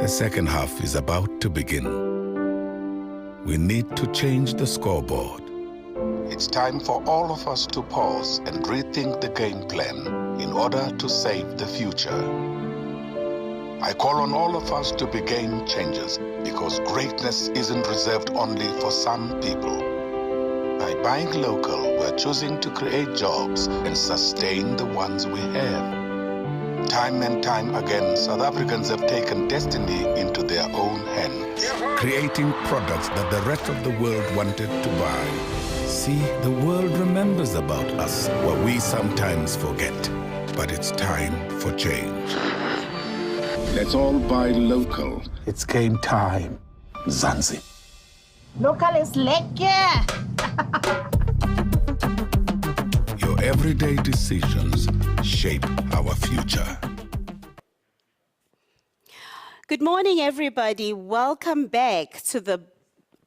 The second half is about to begin. We need to change the scoreboard. It's time for all of us to pause and rethink the game plan in order to save the future. I call on all of us to be game changers because greatness isn't reserved only for some people. By buying local, we're choosing to create jobs and sustain the ones we have. Time and time again, South Africans have taken destiny into their own hands, creating products that the rest of the world wanted to buy. See, the world remembers about us what we sometimes forget, but it's time for change. Let's all buy local. It's game time. Zanzi. Local is lekker. Your everyday decisions shape our future. Good morning, everybody. Welcome back to the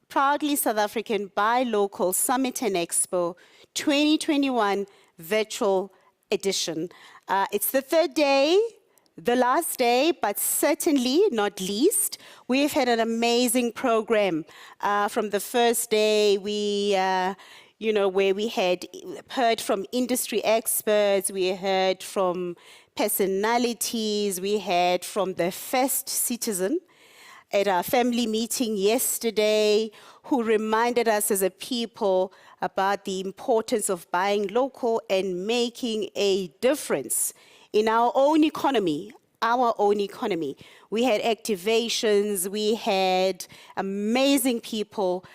Proudly South African Buy Local Summit and Expo 2021 virtual edition. It's the third day, the last day, but certainly not least. We've had an amazing program. From the first day, where we had heard from industry experts, we heard from personalities, we heard from the first citizen at our family meeting yesterday, who reminded us as a people about the importance of buying local and making a difference in our own economy. We had activations, we had amazing people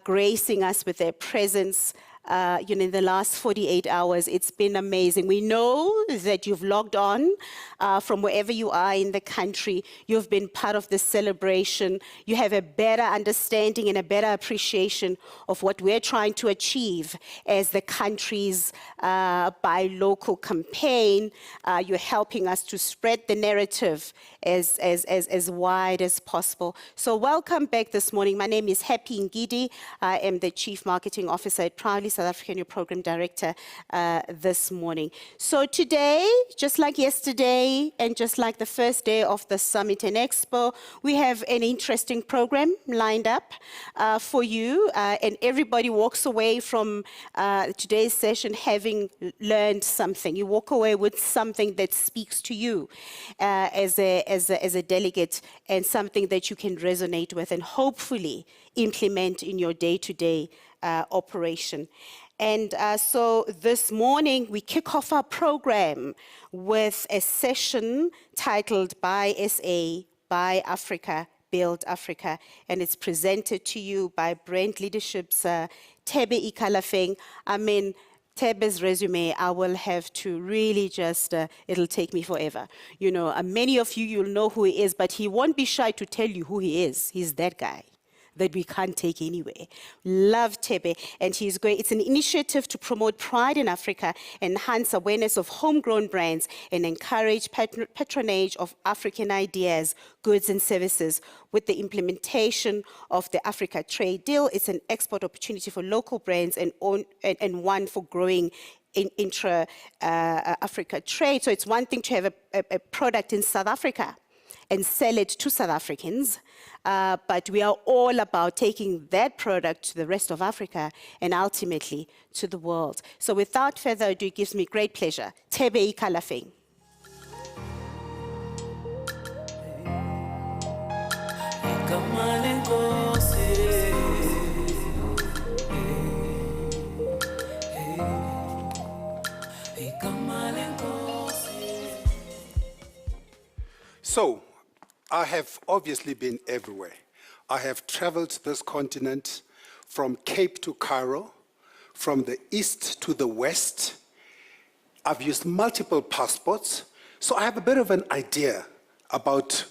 gracing us with their presence. In the last 48 hours, it's been amazing. We know that you've logged on from wherever you are in the country. You've been part of the celebration. You have a better understanding and a better appreciation of what we're trying to achieve as the country's Buy Local campaign. You're helping us to spread the narrative as wide as possible. So welcome back this morning. My name is Happy Ngidi. I am the Chief Marketing Officer at Proudly South African, your Program Director this morning. So today, just like yesterday and just like the first day of the Summit and Expo, we have an interesting program lined up for you, and everybody walks away from today's session having learned something. You walk away with something that speaks to you as a delegate, and something that you can resonate with and hopefully implement in your day-to-day operation. And so this morning we kick off our program with a session titled Buy SA, Buy Africa, Build Africa, and it's presented to you by Brand Leadership's Thebe Ikalafeng. I mean, Thebe's resume, I will have to really just, it'll take me forever. Many of you'll know who he is, but he won't be shy to tell you who he is. He's that guy that we can't take anywhere. Love Thebe, and he's great. It's an initiative to promote pride in Africa, enhance awareness of homegrown brands, and encourage patronage of African ideas, goods, and services. With the implementation of the Africa Trade Deal, it's an export opportunity for local brands and one for growing in intra-Africa trade. So it's one thing to have a product in South Africa and sell it to South Africans, but we are all about taking that product to the rest of Africa and ultimately to the world. So without further ado, it gives me great pleasure. Thebe Ikalafeng. So, I have obviously been everywhere. I have traveled this continent from Cape to Cairo, from the east to the west. I've used multiple passports, so I have a bit of an idea about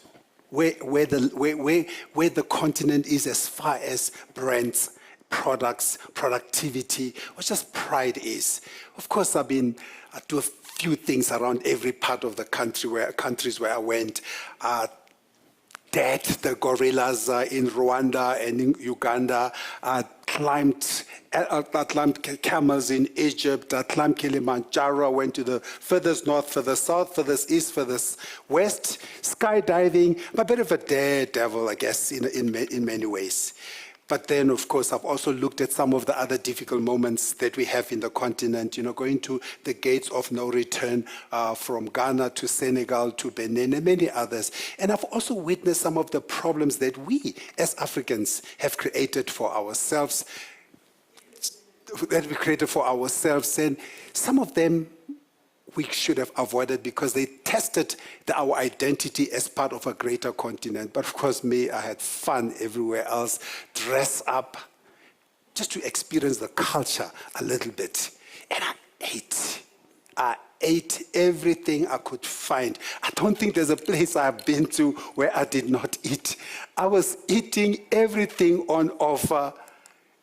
where the continent is as far as brands, products, productivity, or just pride is. Of course, I do a few things around every part of the countries where I went. dared the gorillas in Rwanda and in Uganda, climbed camels in Egypt, climbed Kilimanjaro, went to the furthest north, furthest south, furthest east, furthest west, skydiving. I'm a bit of a daredevil, I guess, in many ways. But then, of course, I've also looked at some of the other difficult moments that we have in the continent, going to the gates of no return from Ghana to Senegal to Benin and many others. And I've also witnessed some of the problems that we as Africans have created for ourselves, and some of them we should have avoided because they tested our identity as part of a greater continent. But of course, I had fun everywhere else, dress up, just to experience the culture a little bit. And I ate everything I could find. I don't think there's a place I've been to where I did not eat. I was eating everything on offer,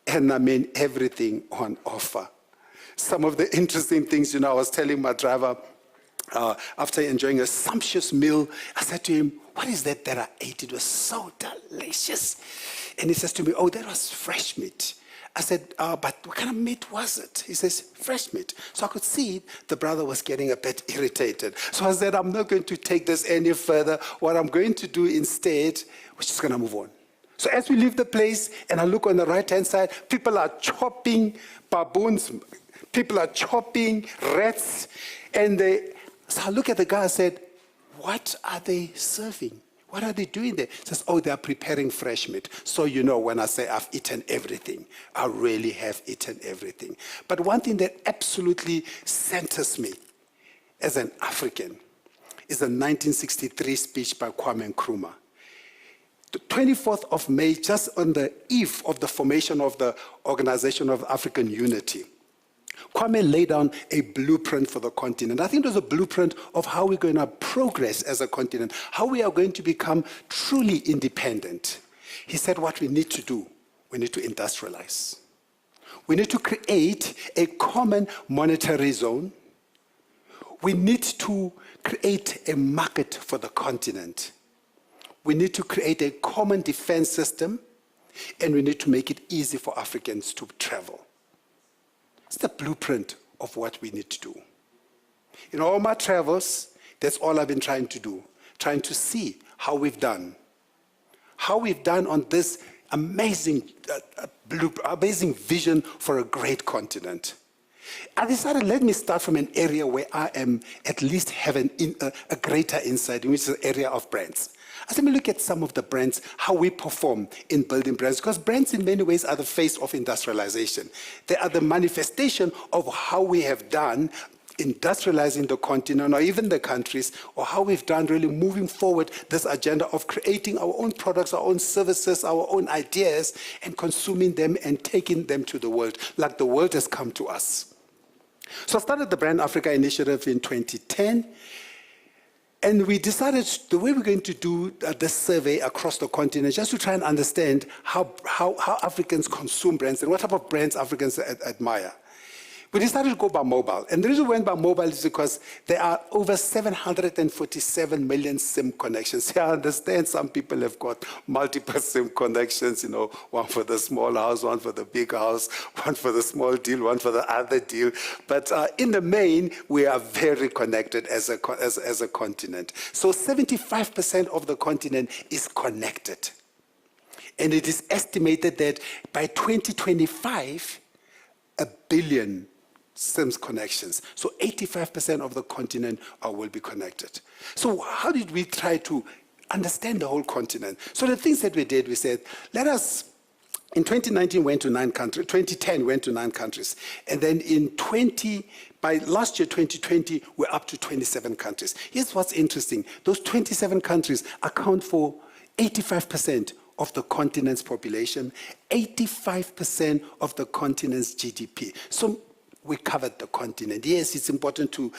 and I mean everything on offer. Some of the interesting things, I was telling my driver, after enjoying a sumptuous meal, I said to him, "What is that I ate? It was so delicious." And he says to me, "Oh, that was fresh meat." I said, "But what kind of meat was it?" He says, "Fresh meat." So I could see the brother was getting a bit irritated. So I said, "I'm not going to take this any further. What I'm going to do instead, we're just going to move on." So as we leave the place, and I look on the right-hand side, people are chopping baboons, people are chopping rats, and so I look at the guy and said, "What are they serving? What are they doing there?" He says, "Oh, they are preparing fresh meat." So when I say I've eaten everything, I really have eaten everything. But one thing that absolutely centers me as an African is the 1963 speech by Kwame Nkrumah. The 24th of May, just on the eve of the formation of the Organization of African Unity, Kwame laid down a blueprint for the continent. I think it was a blueprint of how we're going to progress as a continent, how we are going to become truly independent. He said what we need to do, we need to industrialize. We need to create a common monetary zone. We need to create a market for the continent. We need to create a common defense system, and we need to make it easy for Africans to travel. It's the blueprint of what we need to do. In all my travels, that's all I've been trying to do, trying to see how we've done on this amazing vision for a great continent. I decided, let me start from an area where I am at least having a greater insight, which is the area of brands. I said, let me look at some of the brands, how we perform in building brands, because brands in many ways are the face of industrialization. They are the manifestation of how we have done industrializing the continent or even the countries, or how we've done really moving forward this agenda of creating our own products, our own services, our own ideas, and consuming them and taking them to the world, like the world has come to us. So I started the Brand Africa Initiative in 2010. And we decided the way we're going to do this survey across the continent, just to try and understand how Africans consume brands and what type of brands Africans admire. We decided to go by mobile. And the reason we went by mobile is because there are over 747 million SIM connections. I understand some people have got multiple SIM connections, one for the small house, one for the big house, one for the small deal, one for the other deal. But in the main, we are very connected as a continent. So 75% of the continent is connected. And it is estimated that by 2025, 1 billion SIMs connections. So 85% of the continent will be connected. So how did we try to understand the whole continent? So the things that we did, we said, in 2019 went to 9 countries, 2010 went to 9 countries. And then by last year, 2020, we're up to 27 countries. Here's what's interesting. Those 27 countries account for 85% of the continent's population, 85% of the continent's GDP. So we covered the continent. Yes, it's important to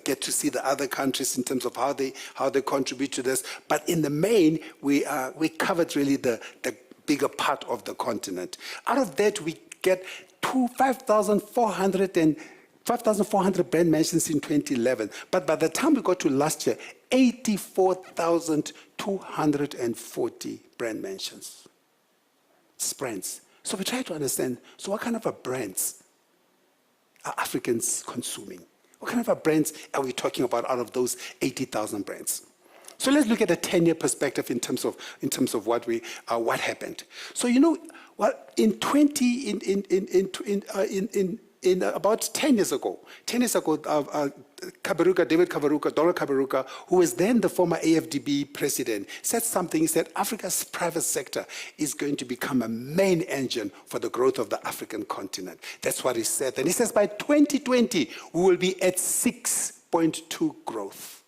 get to see the other countries in terms of how they contribute to this. But in the main, we covered really the bigger part of the continent. Out of that, we get 5,400 5,400 brand mentions in 2011. But by the time we got to last year, 84,240 brand mentions. It's brands. So we try to understand, so what kind of a brands are Africans consuming? What kind of a brands are we talking about out of those 80,000 brands? So let's look at a 10-year perspective in terms of what happened. So in about 10 years ago, David Kaberuka, Donald Kaberuka, who was then the former AFDB president, said something. He said, Africa's private sector is going to become a main engine for the growth of the African continent. That's what he said. And he says by 2020, we will be at 6.2 growth.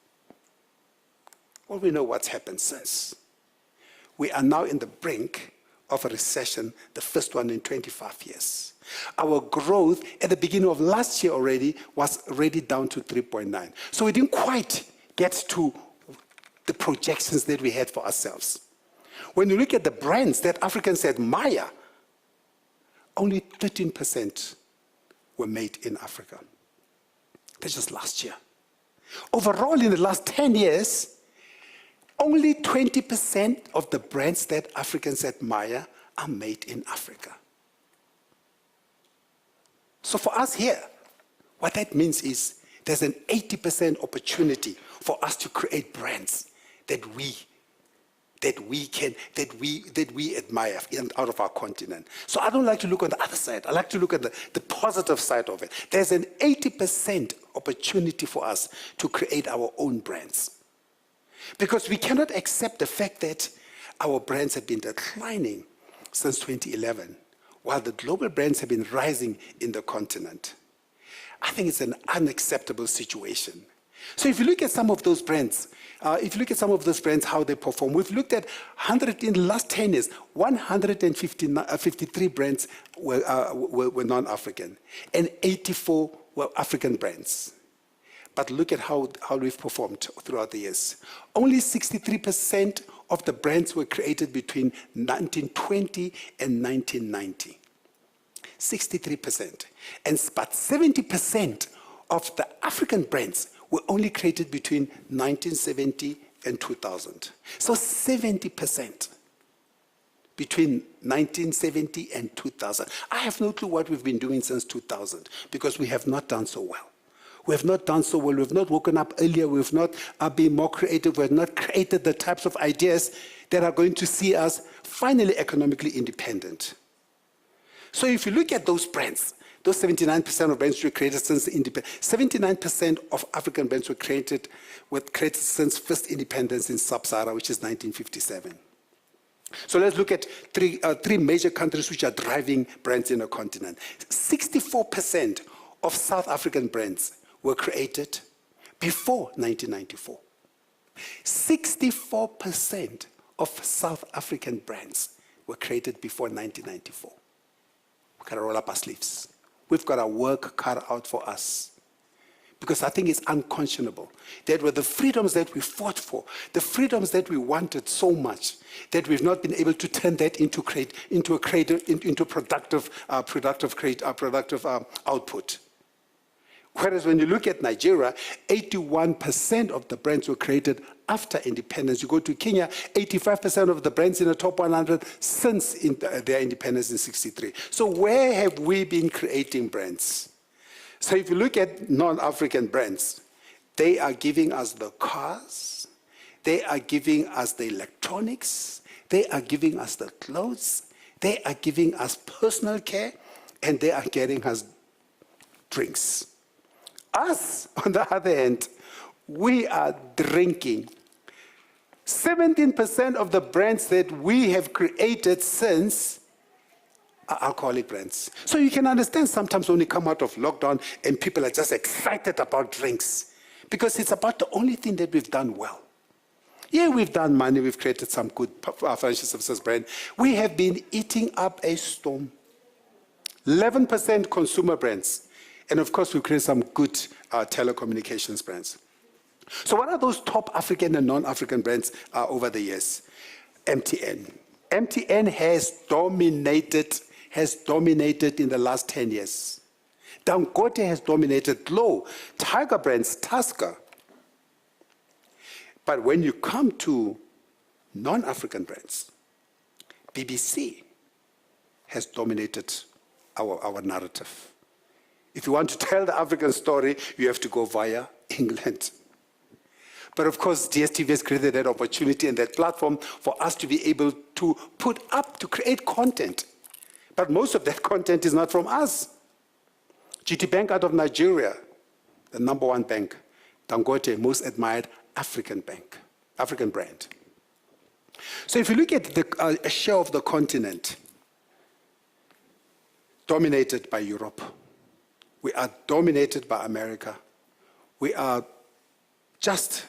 Well, we know what's happened since. We are now in the brink of a recession, the first one in 25 years. Our growth at the beginning of last year already was already down to 3.9. So we didn't quite get to the projections that we had for ourselves. When you look at the brands that Africans admire, only 13% were made in Africa. That's just last year. Overall, in the last 10 years, only 20% of the brands that Africans admire are made in Africa. So for us here, what that means is there's an 80% opportunity for us to create brands that we admire out of our continent. So I don't like to look on the other side. I like to look at the positive side of it. There's an 80% opportunity for us to create our own brands. Because we cannot accept the fact that our brands have been declining since 2011, while the global brands have been rising in the continent. I think it's an unacceptable situation. So if you look at some of those brands, how they perform, we've looked at 100 in the last 10 years, 153 brands were non-African, and 84 were African brands. But look at how we've performed throughout the years. Only 63% of the brands were created between 1920 and 1990. 63%. But 70% of the African brands were only created between 1970 and 2000. So 70% between 1970 and 2000. I have no clue what we've been doing since 2000 because we have not done so well. We have not done so well. We have not woken up earlier. We have not been more creative. We have not created the types of ideas that are going to see us finally economically independent. So if you look at those brands, those 79% of brands were created since independence. 79% of African brands were created since first independence in Sub-Sahara, which is 1957. So let's look at three major countries which are driving brands in the continent. 64% of South African brands were created before 1994. 64% of South African brands were created before 1994. We've got to roll up our sleeves. We've got to work cut out for us. Because I think it's unconscionable that with the freedoms that we fought for, the freedoms that we wanted so much, that we've not been able to turn that into productive output. Whereas when you look at Nigeria, 81% of the brands were created after independence. You go to Kenya, 85% of the brands in the top 100 since their independence in 1963. So where have we been creating brands? So if you look at non-African brands, they are giving us the cars, they are giving us the electronics, they are giving us the clothes, they are giving us personal care, and they are getting us drinks. Us, on the other hand, we are drinking. 17% of the brands that we have created since are alcoholic brands. So you can understand sometimes when you come out of lockdown and people are just excited about drinks because it's about the only thing that we've done well. Yeah, we've done money, we've created some good financial services brand. We have been eating up a storm. 11% consumer brands. And of course, we create some good telecommunications brands. So what are those top African and non-African brands over the years? MTN. MTN has dominated in the last 10 years. Dangote has dominated Glow, Tiger Brands, Tusker. But when you come to non-African brands, BBC has dominated our narrative. If you want to tell the African story, you have to go via England. But of course, DSTV has created that opportunity and that platform for us to be able to to create content. But most of that content is not from us. GT Bank out of Nigeria, the #1 bank. Dangote, most admired African bank, African brand. So if you look at a share of the continent, dominated by Europe, we are dominated by America, we are just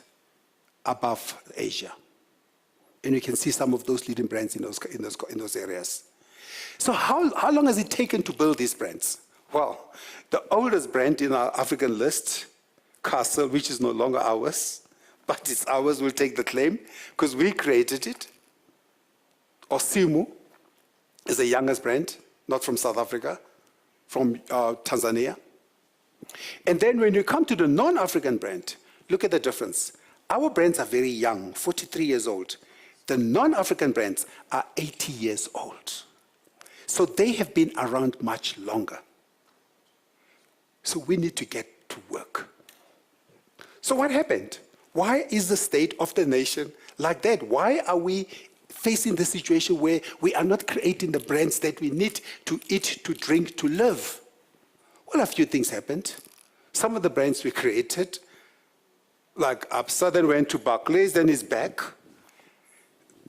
above Asia. And you can see some of those leading brands in those areas. So how long has it taken to build these brands? Well, the oldest brand in our African list, Castle, which is no longer ours, but it's ours, we'll take the claim, because we created it. Osimu is the youngest brand, not from South Africa, from Tanzania. And then when you come to the non-African brand, look at the difference. Our brands are very young, 43 years old. The non-African brands are 80 years old. So they have been around much longer. So we need to get to work. So what happened? Why is the state of the nation like that? Why are we facing the situation where we are not creating the brands that we need to eat, to drink, to live? Well, a few things happened. Some of the brands we created, like Absa, then went to Barclays, then is back.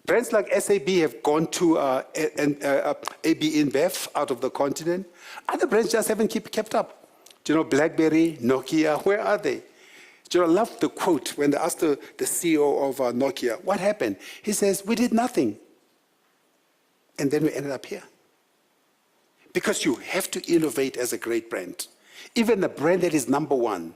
Brands like SAB have gone to AB InBev out of the continent. Other brands just haven't kept up. Do you know, BlackBerry, Nokia, where are they? Do you know, I love the quote when they asked the CEO of Nokia, what happened? He says, we did nothing. And then we ended up here. Because you have to innovate as a great brand. Even a brand that is #1.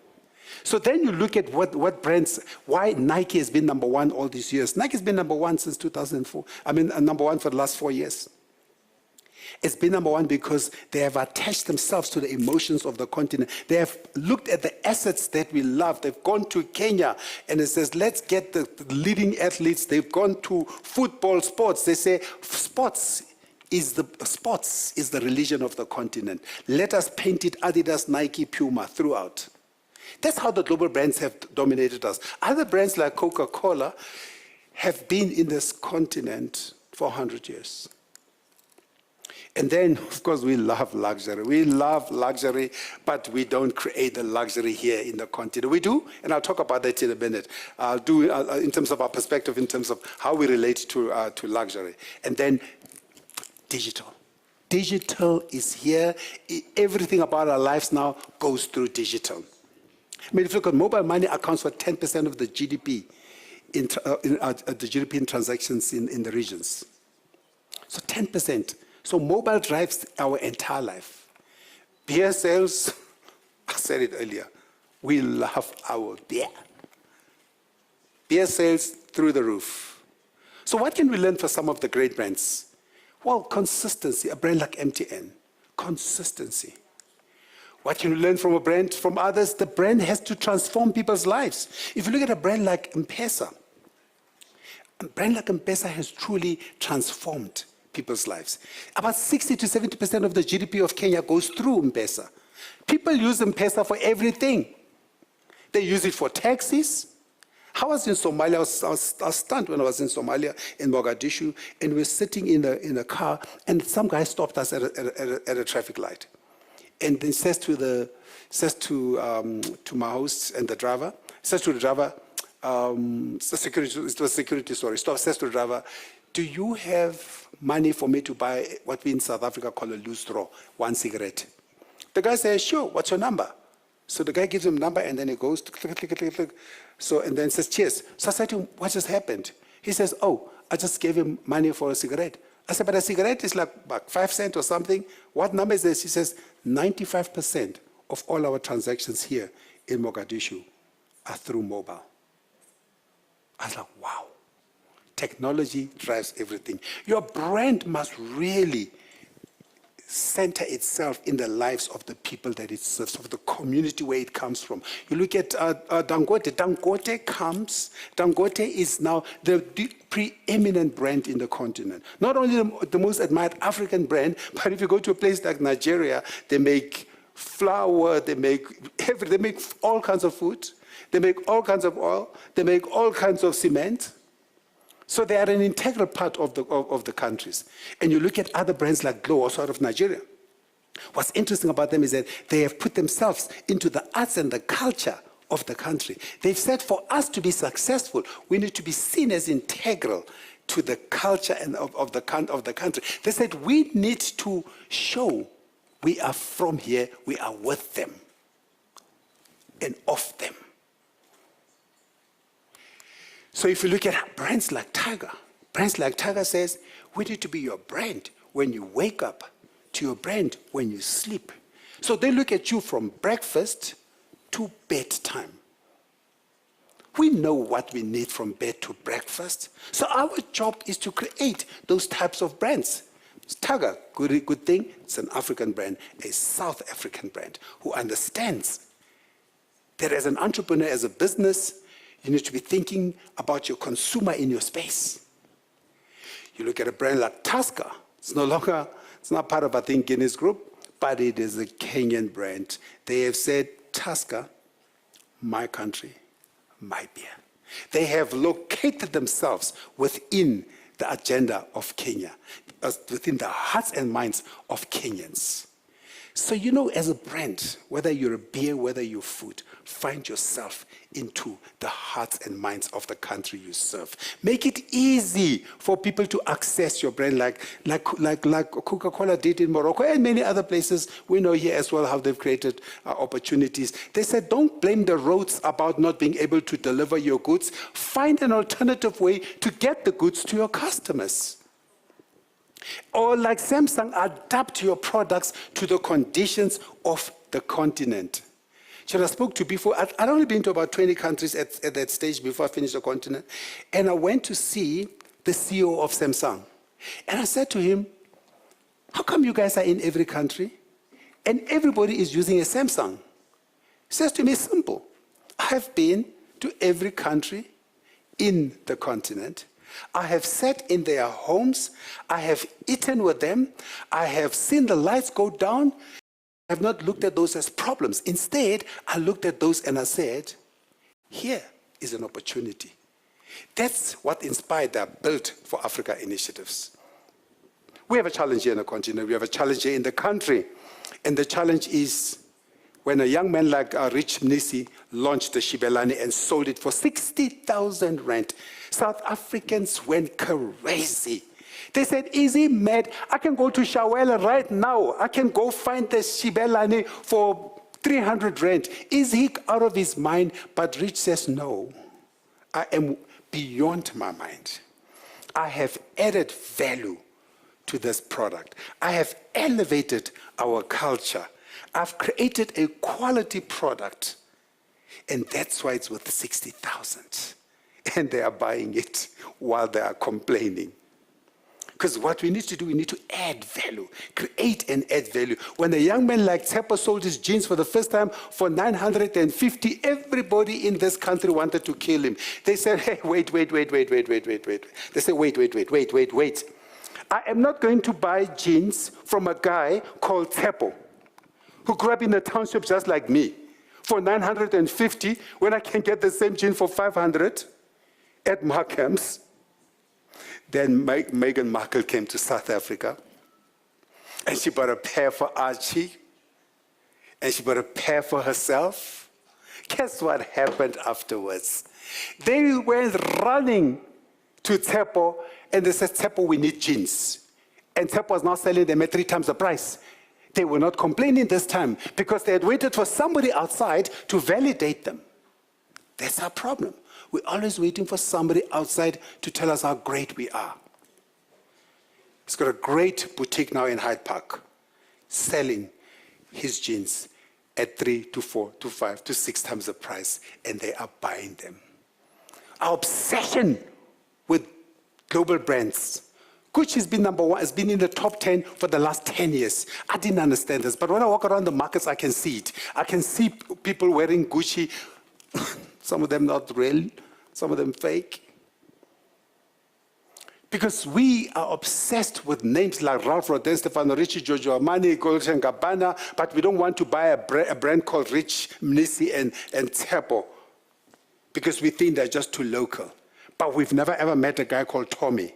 So then you look at what brands, why Nike has been #1 all these years. Nike has been #1 since 2004. I mean, #1 for the last 4 years. It's been #1 because they have attached themselves to the emotions of the continent. They have looked at the assets that we love. They've gone to Kenya and it says, let's get the leading athletes. They've gone to football, sports. They say, sports is the religion of the continent. Let us paint it Adidas, Nike, Puma throughout. That's how the global brands have dominated us. Other brands like Coca-Cola have been in this continent for 100 years. And then, of course, we love luxury. We love luxury, but we don't create the luxury here in the continent. We do, and I'll talk about that in a minute. I'll do in terms of our perspective, in terms of how we relate to luxury. And then digital. Digital is here. Everything about our lives now goes through digital. I mean, if you look at mobile money, accounts for 10% of the GDP the GDP in transactions in the regions. So 10%. So mobile drives our entire life. Beer sales, I said it earlier, we love our beer. Beer sales through the roof. So what can we learn from some of the great brands? Well, consistency. A brand like MTN, consistency. What can we learn from a brand, from others? The brand has to transform people's lives. If you look at a brand like M-Pesa, a brand like M-Pesa has truly transformed people's lives. About 60 to 70% of the GDP of Kenya goes through M-Pesa. People use M-Pesa for everything. They use it for taxis. I was in Somalia, I was stunned when I was in Somalia, in Mogadishu, and we were sitting in a car, and some guy stopped us at a traffic light. And then says to my host and the driver, says to the driver, it was security, sorry, says to the driver, do you have money for me to buy what we in South Africa call a loose straw, 1 cigarette? The guy says, sure, what's your number? So the guy gives him a number and then he goes, click, click, click, click. So, and then says, cheers. So I said to him, what just happened? He says, oh, I just gave him money for a cigarette. I said, but a cigarette is like 5 cents or something. What number is this? He says, 95% of all our transactions here in Mogadishu are through mobile. I was like, wow. Technology drives everything. Your brand must really center itself in the lives of the people that it serves, of the community where it comes from. You look at Dangote. Dangote is now the preeminent brand in the continent. Not only the most admired African brand, but if you go to a place like Nigeria, they make flour, they make all kinds of food, they make all kinds of oil, they make all kinds of cement. So they are an integral part of the countries. And you look at other brands like Glow, also out of Nigeria. What's interesting about them is that they have put themselves into the arts and the culture of the country. They've said for us to be successful, we need to be seen as integral to the culture and of the country. They said we need to show we are from here, we are with them and of them. So if you look at brands like Tiger says, we need to be your brand when you wake up, to your brand when you sleep. So they look at you from breakfast to bedtime. We know what we need from bed to breakfast. So our job is to create those types of brands. Tiger, good thing, it's an African brand, a South African brand, who understands that as an entrepreneur, as a business, you need to be thinking about your consumer in your space. You look at a brand like Tusker. It's not part of, I think, Guinness Group, but it is a Kenyan brand. They have said, Tusker, my country, my beer. They have located themselves within the agenda of Kenya, within the hearts and minds of Kenyans. So you know, as a brand, whether you're a beer, whether you're food, find yourself into the hearts and minds of the country you serve. Make it easy for people to access your brand, like Coca-Cola did in Morocco and many other places. We know here as well how they've created opportunities. They said, don't blame the roads about not being able to deliver your goods. Find an alternative way to get the goods to your customers. Or like Samsung, adapt your products to the conditions of the continent. I spoke to before, I'd only been to about 20 countries at that stage before I finished the continent, and I went to see the CEO of Samsung. And I said to him, how come you guys are in every country and everybody is using a Samsung? He says to me, simple. I have been to every country in the continent. I have sat in their homes. I have eaten with them. I have seen the lights go down. I have not looked at those as problems. Instead, I looked at those and I said, here is an opportunity. That's what inspired the Built for Africa initiatives. We have a challenge here in the continent. We have a challenge here in the country. And the challenge is when a young man like Rich Mnisi launched the Shibelani and sold it for 60,000 rand, South Africans went crazy. They said, is he mad? I can go to Shawela right now. I can go find the Shibelani for 300 rand. Is he out of his mind? But Rich says, no, I am beyond my mind. I have added value to this product. I have elevated our culture. I've created a quality product. And that's why it's worth 60,000. And they are buying it while they are complaining. Because what we need to do, we need to add value, create and add value. When a young man like Tsepo sold his jeans for the first time for 950, everybody in this country wanted to kill him. They said, hey, wait. They said, wait. I am not going to buy jeans from a guy called Tsepo, who grew up in the township just like me, for 950 when I can get the same jean for 500 at Markham's. Then Meghan Markle came to South Africa, and she bought a pair for Archie, and she bought a pair for herself. Guess what happened afterwards? They went running to Tsepo, and they said, Tsepo, we need jeans. And Tsepo was now selling them at 3 times the price. They were not complaining this time because they had waited for somebody outside to validate them. That's our problem. We're always waiting for somebody outside to tell us how great we are. He's got a great boutique now in Hyde Park, selling his jeans at 3 to 4 to 5 to 6 times the price, and they are buying them. Our obsession with global brands Gucci's been number one, has been in the top 10 for the last 10 years. I didn't understand this, but when I walk around the markets, I can see it. I can see people wearing Gucci, some of them not real, some of them fake. Because we are obsessed with names like Ralph Lauren, Stefano Ricci, Giorgio Armani, Dolce & Gabbana, but we don't want to buy a brand called Rich, Mnisi, and Tsepo, because we think they're just too local. But we've never ever met a guy called Tommy.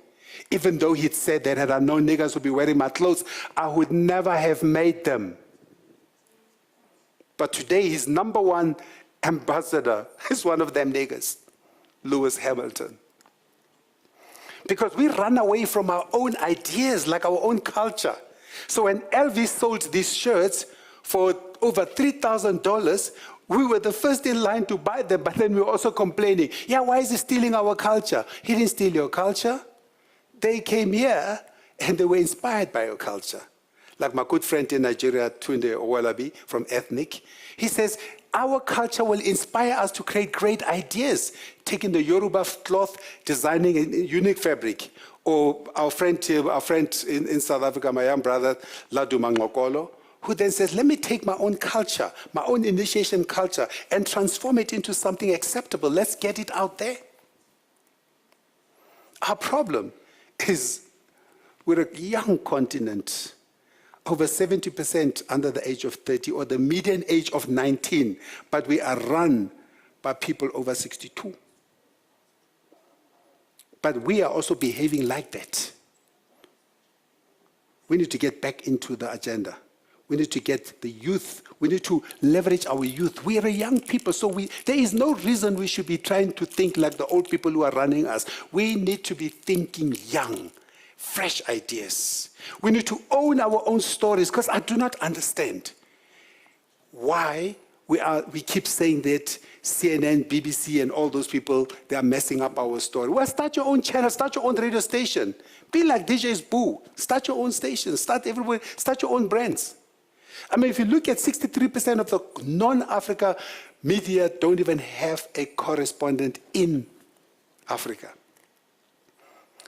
Even though he'd said that had I known niggas would be wearing my clothes, I would never have made them. But today, his number one ambassador is one of them niggas, Lewis Hamilton. Because we run away from our own ideas, like our own culture. So when Elvis sold these shirts for over $3,000, we were the first in line to buy them, but then we were also complaining, yeah, why is he stealing our culture? He didn't steal your culture. They came here and they were inspired by your culture. Like my good friend in Nigeria, Tunde Owolabi from Ethnic, he says, our culture will inspire us to create great ideas, taking the Yoruba cloth, designing a unique fabric. Or our friend in South Africa, my young brother, Ladu Mangokolo, who then says, let me take my own culture, my own initiation culture, and transform it into something acceptable. Let's get it out there. Our problem is we're a young continent, over 70% under the age of 30, or the median age of 19, but we are run by people over 62. But we are also behaving like that. We need to get back into the agenda. We need to get the youth. We need to leverage our youth. We are young people, so there is no reason we should be trying to think like the old people who are running us. We need to be thinking young, fresh ideas. We need to own our own stories, because I do not understand why we keep saying that CNN, BBC, and all those people, they are messing up our story. Well, start your own channel, start your own radio station. Be like DJ's Boo. Start your own station, start your own brands. I mean, if you look at 63% of the non-Africa media don't even have a correspondent in Africa.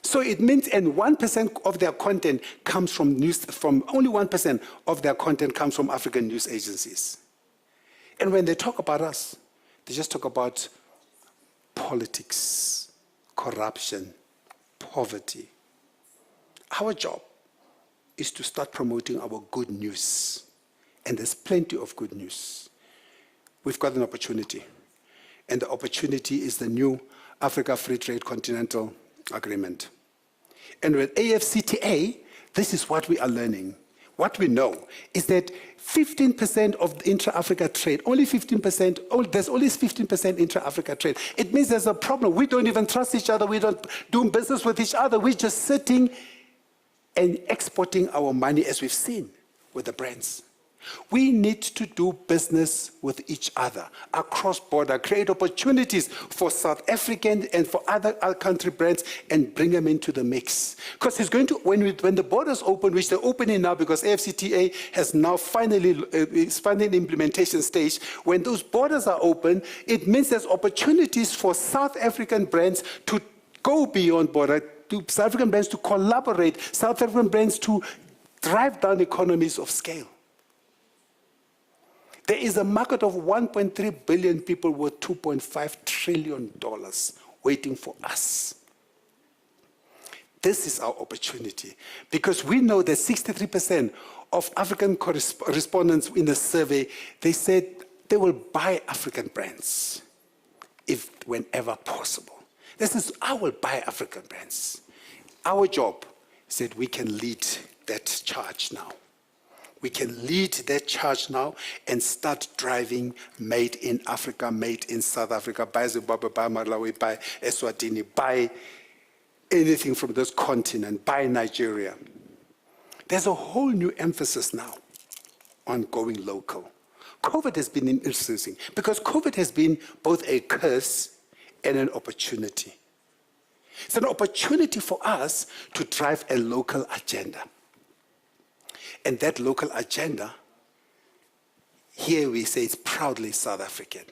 So it means, and 1% of their content comes from only 1% of their content comes from African news agencies. And when they talk about us, they just talk about politics, corruption, poverty. Our job is to start promoting our good news. And there's plenty of good news. We've got an opportunity. And the opportunity is the new Africa Free Trade Continental Agreement. And with AFCTA, this is what we are learning. What we know is that 15% of the intra-Africa trade, only 15%, there's only 15% intra-Africa trade. It means there's a problem. We don't even trust each other. We don't do business with each other. We're just sitting and exporting our money, as we've seen with the brands. We need to do business with each other across border, create opportunities for South African and for other country brands, and bring them into the mix. Because it's going to, when the borders open, which they're opening now because AFCTA has now finally in implementation stage, when those borders are open, it means there's opportunities for South African brands to go beyond border, to South African brands to collaborate, South African brands to drive down economies of scale. There is a market of 1.3 billion people worth $2.5 trillion waiting for us. This is our opportunity, because we know that 63% of African respondents in the survey, they said they will buy African brands whenever possible. This is, I will buy African brands. Our job is that we can lead that charge now. We can lead that charge now and start driving made in Africa, made in South Africa, buy Zimbabwe, buy Malawi, buy Eswatini, buy anything from this continent, buy Nigeria. There's a whole new emphasis now on going local. COVID has been interesting because COVID has been both a curse and an opportunity. It's an opportunity for us to drive a local agenda. And that local agenda, here we say it's proudly South African,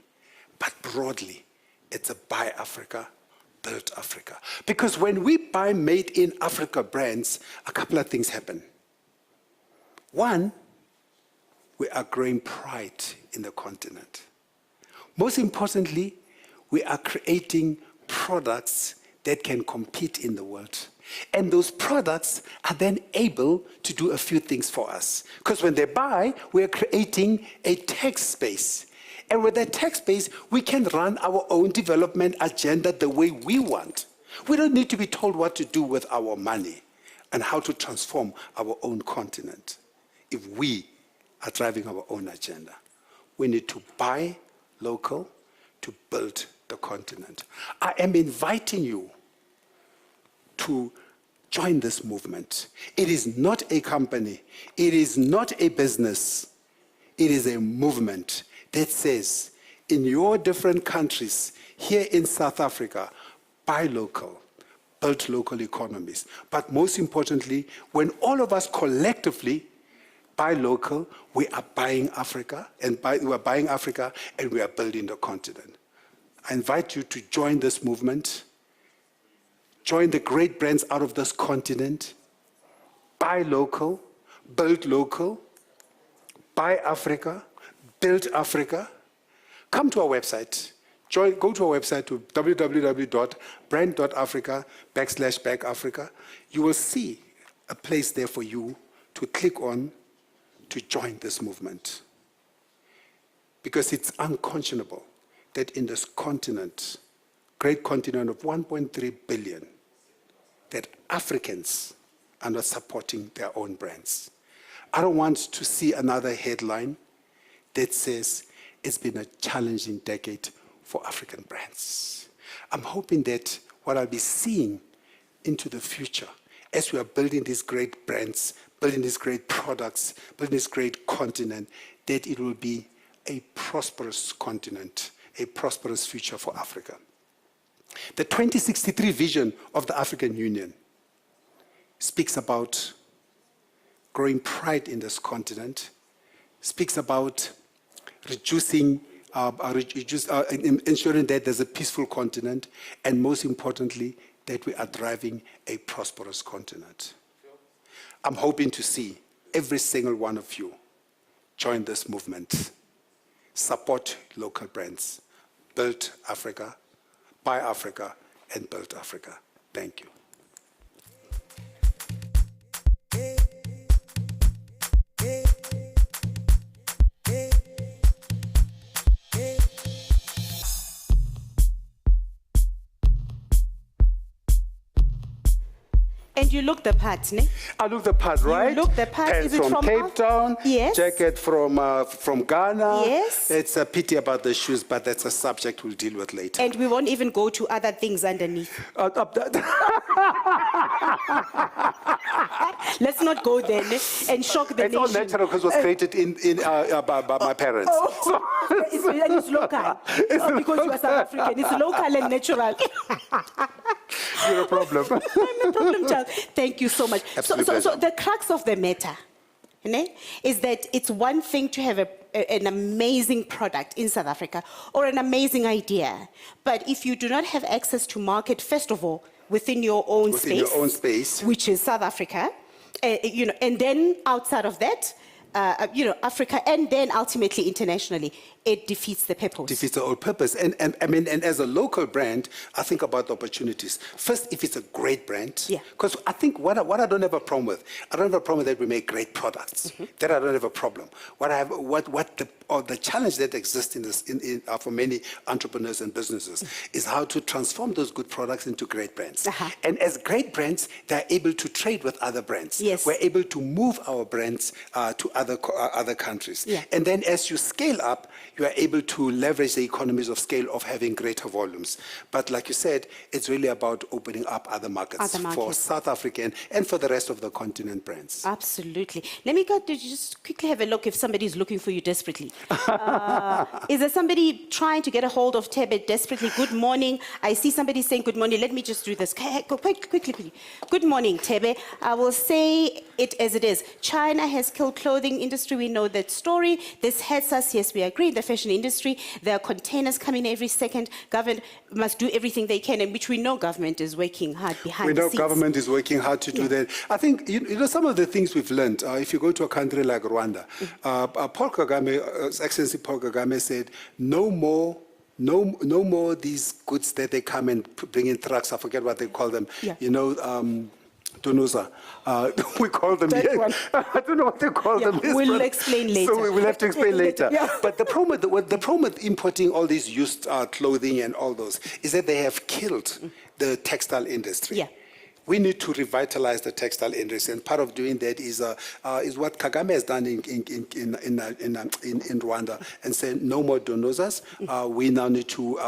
but broadly, it's a buy Africa, build Africa. Because when we buy made in Africa brands, a couple of things happen. One, we are growing pride in the continent. Most importantly, we are creating products that can compete in the world. And those products are then able to do a few things for us. Because when they buy, we are creating a tax space. And with that tax base, we can run our own development agenda the way we want. We don't need to be told what to do with our money and how to transform our own continent. If we are driving our own agenda, we need to buy local to build the continent. I am inviting you to join this movement. It is not a company. It is not a business. It is a movement that says, in your different countries, here in South Africa, buy local, build local economies. But most importantly, when all of us collectively buy local, we are buying Africa, and we are buying Africa, and we are building the continent. I invite you to join this movement, join the great brands out of this continent, buy local, build local, buy Africa, build Africa. Come to our website. Go to our website to www.brand.africa/backAfrica. You will see a place there for you to click on to join this movement. Because it's unconscionable that in this continent, great continent of 1.3 billion, that Africans are not supporting their own brands. I don't want to see another headline that says it's been a challenging decade for African brands. I'm hoping that what I'll be seeing into the future as we are building these great brands, building these great products, building this great continent, that it will be a prosperous continent, a prosperous future for Africa. The 2063 vision of the African Union speaks about growing pride in this continent, speaks about ensuring that there's a peaceful continent, and most importantly, that we are driving a prosperous continent. I'm hoping to see every single one of you join this movement, support local brands, build Africa, buy Africa, and build Africa. Thank you. And you look the part, ne? I look the part, right? You look the part. Pants Is it from Cape Town? Yes. Jacket from Ghana? Yes. It's a pity about the shoes, but that's a subject we'll deal with later. And we won't even go to other things underneath. Let's not go there, ne? And shock the It's nation. all natural because it was created by my parents. Oh, it's local. Because you are South African. It's local and natural. You're a problem. I'm a problem child. Thank you so much. So the crux of the matter, ne, is that it's one thing to have an amazing product in South Africa or an amazing idea. But if you do not have access to market, first of all, within your own space, which is South Africa, and then outside of that, Africa, and then ultimately internationally, it defeats the purpose. Defeats the whole purpose. And I mean, and as a local brand, I think about the opportunities. First, if it's a great brand, because I think what I don't have a problem with, I don't have a problem that we make great products. That I don't have a problem. The challenge that exists in this, for many entrepreneurs and businesses is how to transform those good products into great brands. And as great brands, they're able to trade with other brands. Yes. We're able to move our brands to other countries. And then as you scale up, you are able to leverage the economies of scale of having greater volumes. But like you said, it's really about opening up other markets for South African and for the rest of the continent brands. Absolutely. Let me go to just quickly have a look if somebody is looking for you desperately. Is there somebody trying to get a hold of Tebe desperately? Good morning. I see somebody saying good morning. Let me just do this. Quickly. Good morning, Tebe. I will say it as it is. China has killed clothing industry. We know that story. This hurts us. Yes, we agree. The fashion industry. There are containers coming every second. Government must do everything they can, and which we know government is working hard behind the scenes. We know government is working hard to do that. I think, you know, some of the things we've learned, if you go to a country like Rwanda, Paul Kagame, His Excellency Paul Kagame said, no more these goods that they come and bring in trucks. I forget what they call them. Yeah. You know, Tunusa. We call them. I don't know what they call them. Yes, we'll explain later. So we will have to explain later. Yeah. But the problem with importing all these used clothing and all those is that they have killed the textile industry. Yeah. We need to revitalize the textile industry, and part of doing that is what Kagame has done in Rwanda, and saying no more donosas. We now need to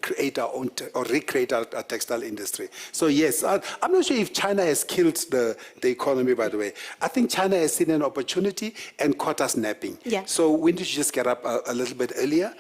create our own or recreate our textile industry. So yes, I'm not sure if China has killed the economy. By the way, I think China has seen an opportunity and caught us napping. Yeah. So we need to just get up a little bit earlier,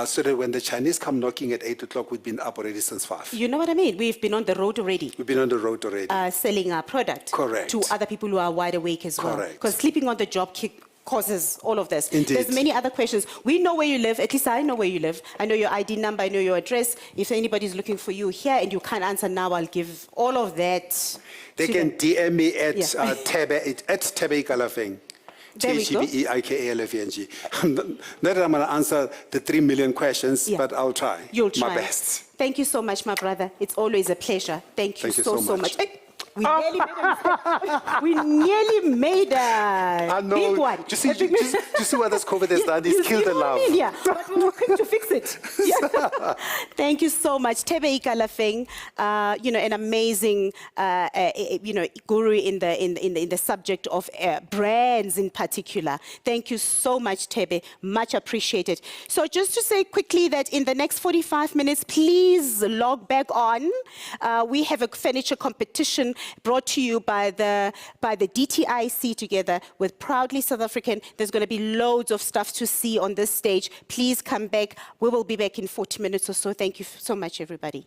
so that when the Chinese come knocking at 8 o'clock, we've been up already since 5. You know what I mean? We've been on the road already. We've been on the road already. Selling our product. Correct. To other people who are wide awake as well. Correct. Because sleeping on the job causes all of this. Indeed. There's many other questions. We know where you live. At least I know where you live. I know your ID number. I know your address. If anybody's looking for you here and you can't answer now, I'll give all of that. They can DM me at Yeah. Tebe Ikalafeng. There we go. T-H-E-B-E-I-K-A-L-F-E-N-G. Not that I'm going to answer the 3 million questions, Yeah. but I'll try. You'll try. My best. Thank you so much, my brother. It's always a pleasure. Thank you, Thank you so so much. much. Hey, we nearly made a mistake. We nearly made a big one. Do you see what this COVID has done? It's killed the love. Yeah, but we were quick to fix it. Yeah. Thank you so much. Tebe Ikalafeng, you know, an amazing, you know, guru in the subject of brands in particular. Thank you so much, Tebe. Much appreciated. So just to say quickly that in the next 45 minutes, please log back on. We have a furniture competition brought to you by the DTIC together with Proudly South African. There's going to be loads of stuff to see on this stage. Please come back. We will be back in 40 minutes or so. Thank you so much, everybody.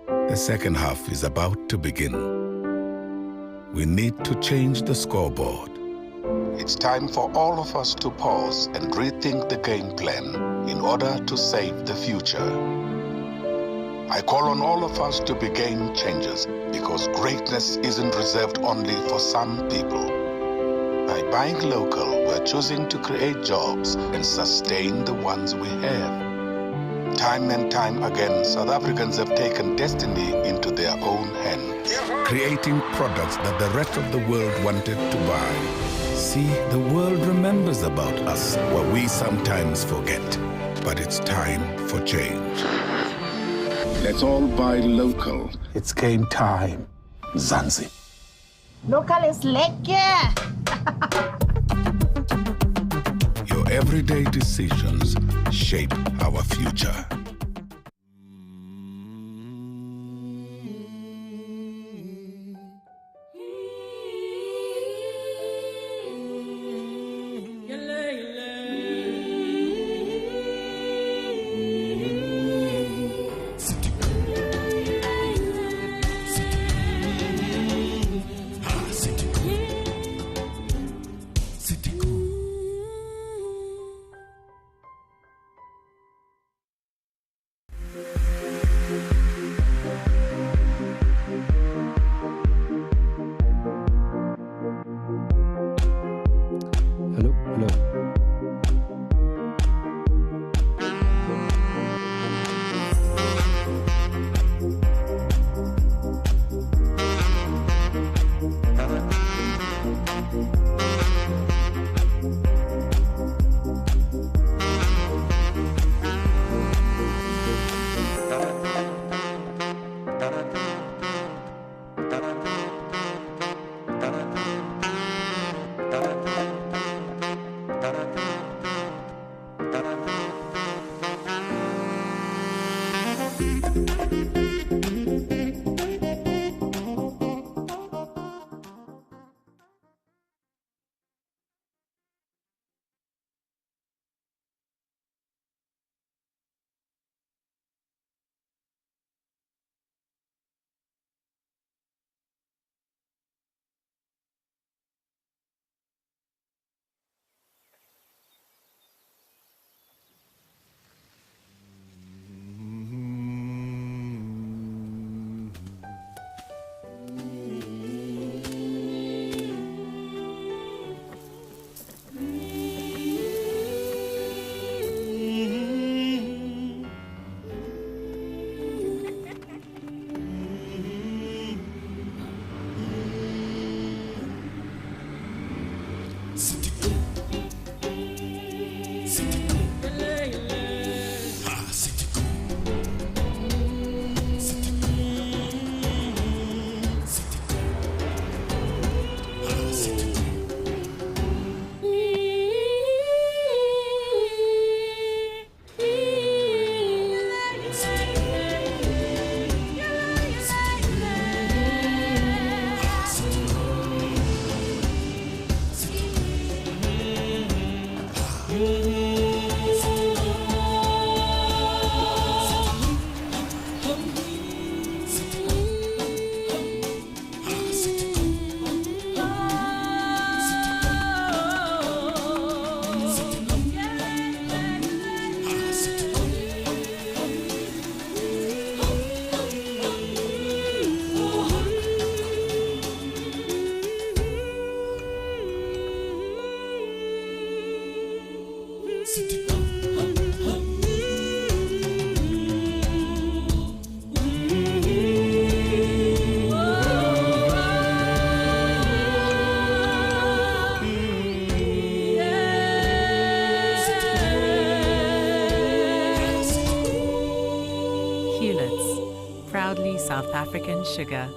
The second half is about to begin. We need to change the scoreboard. It's time for all of us to pause and rethink the game plan in order to save the future. I call on all of us to be game changers because greatness isn't reserved only for some people. By buying local, we're choosing to create jobs and sustain the ones we have. Time and time again, South Africans have taken destiny into their own hands, creating products that the rest of the world wanted to buy. See, the world remembers about us what we sometimes forget, but it's time for change. Let's all buy local. It's game time. Zanzi. Local is lekker. Your everyday decisions shape our future. Proudly South African sugar.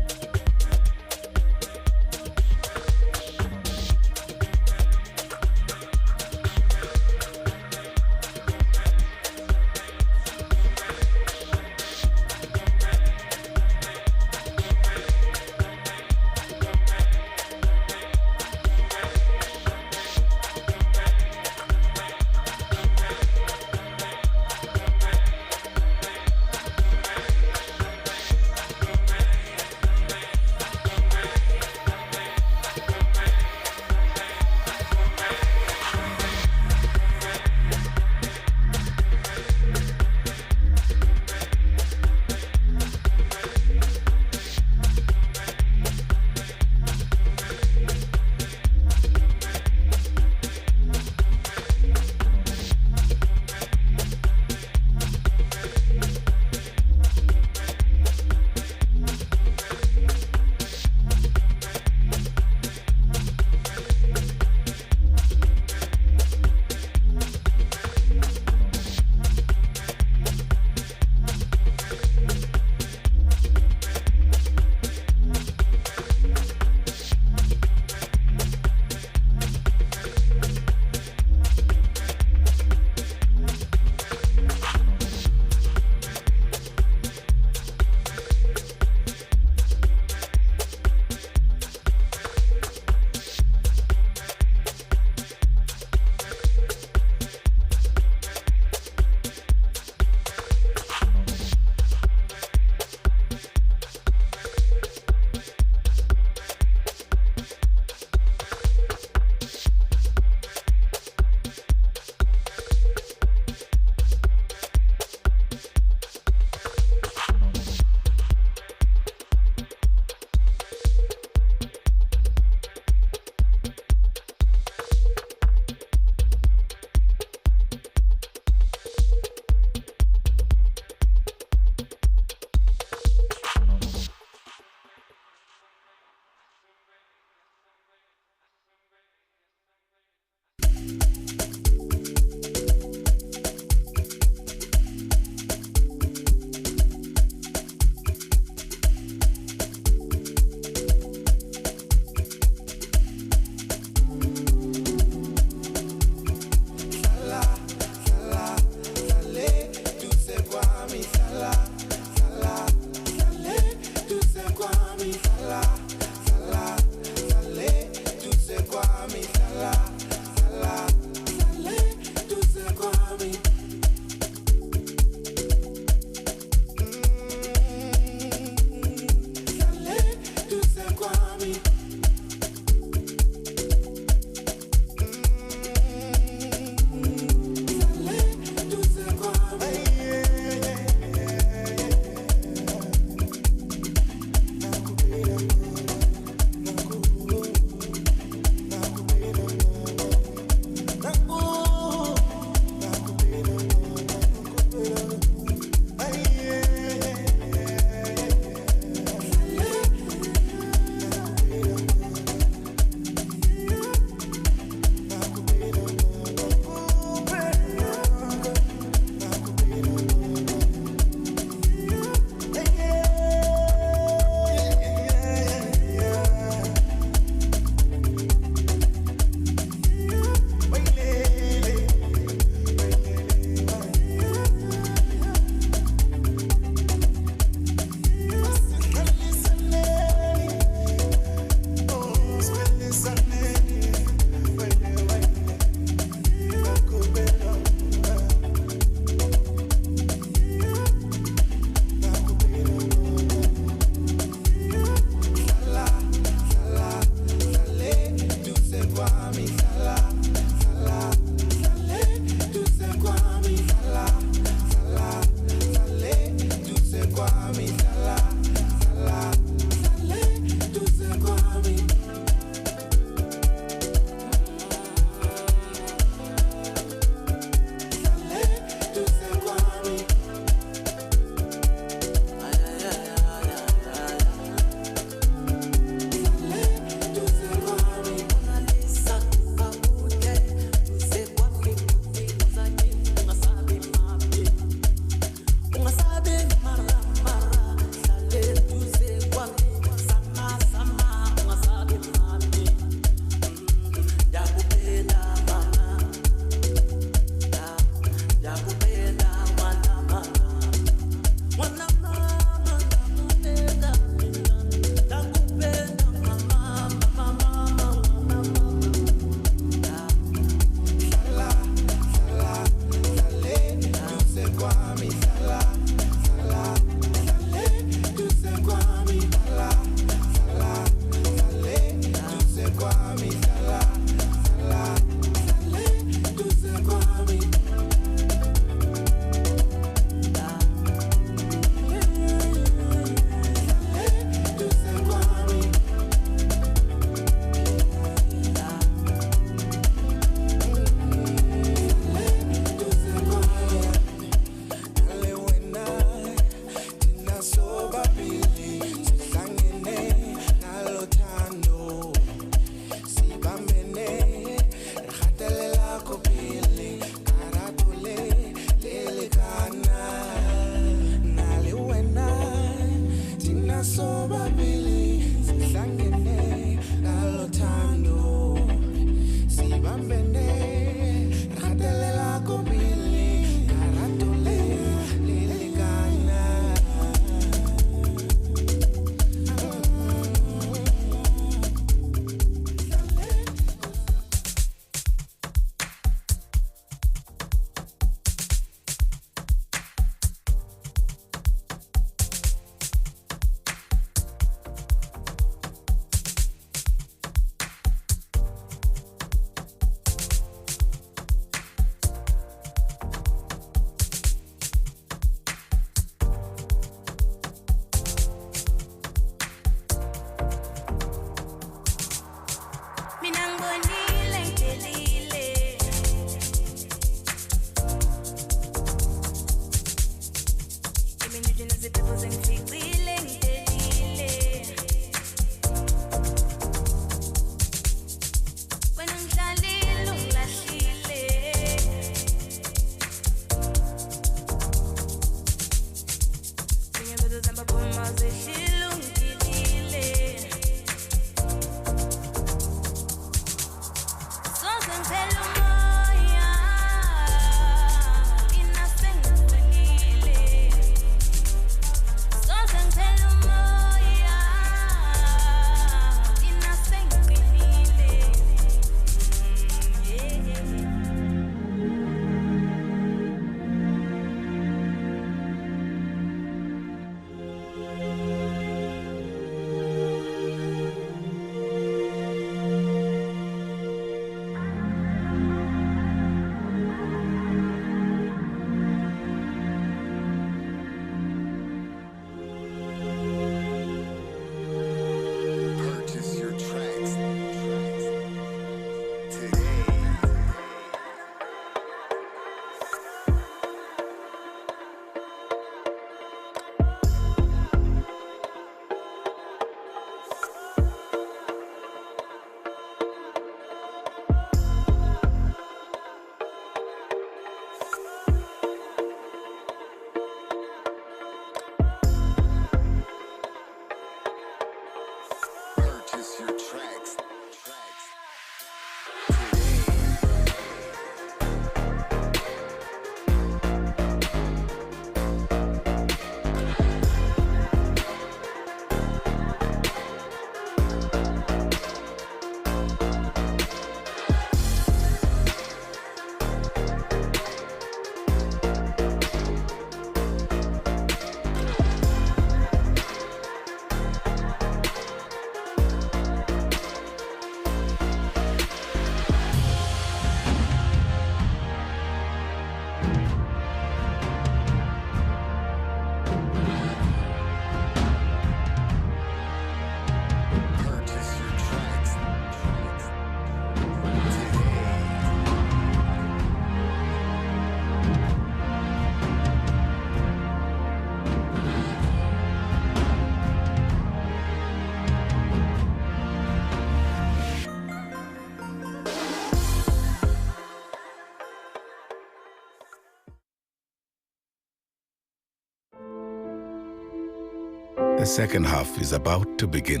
The second half is about to begin.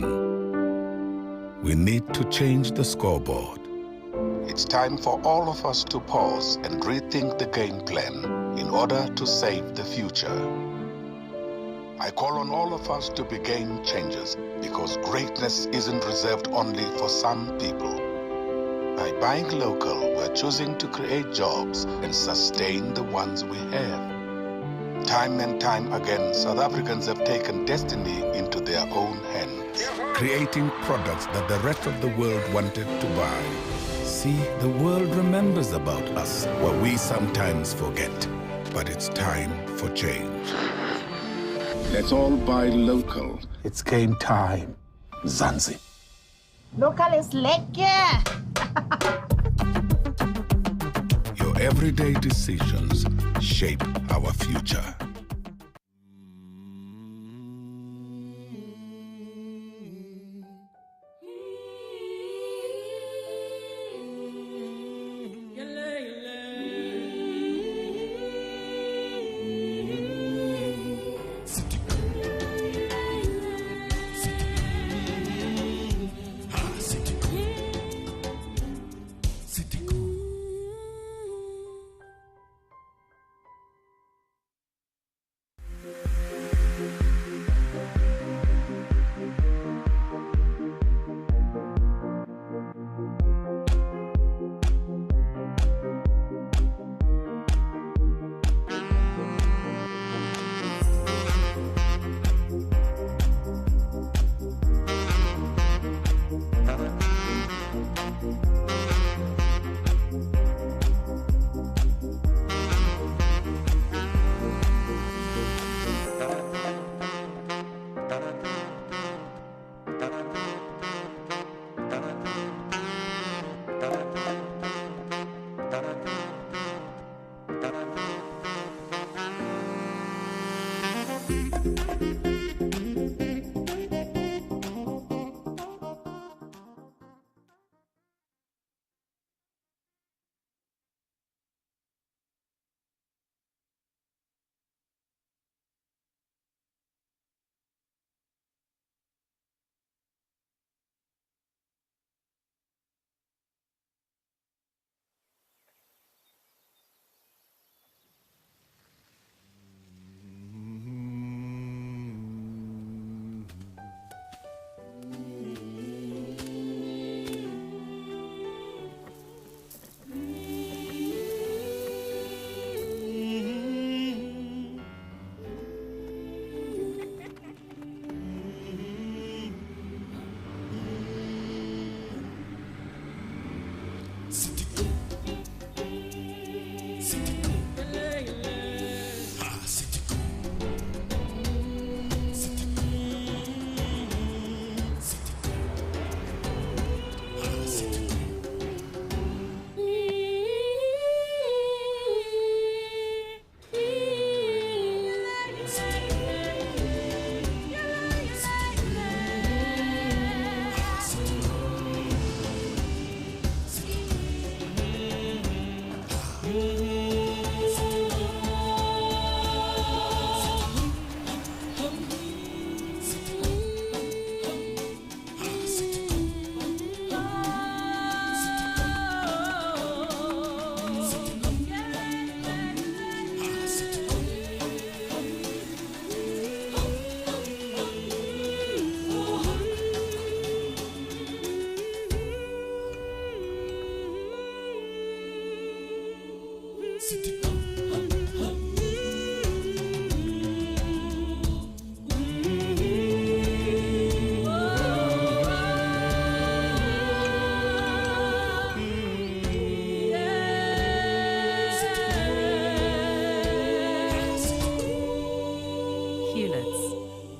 We need to change the scoreboard. It's time for all of us to pause and rethink the game plan in order to save the future. I call on all of us to be game changers because greatness isn't reserved only for some people. By buying local, we're choosing to create jobs and sustain the ones we have. Time and time again, South Africans have taken destiny into their own hands, creating products that the rest of the world wanted to buy. See, the world remembers about us, what we sometimes forget. But it's time for change. Let's all buy local. It's game time. Zanzi. Local is lekker. Your everyday decisions shape our future.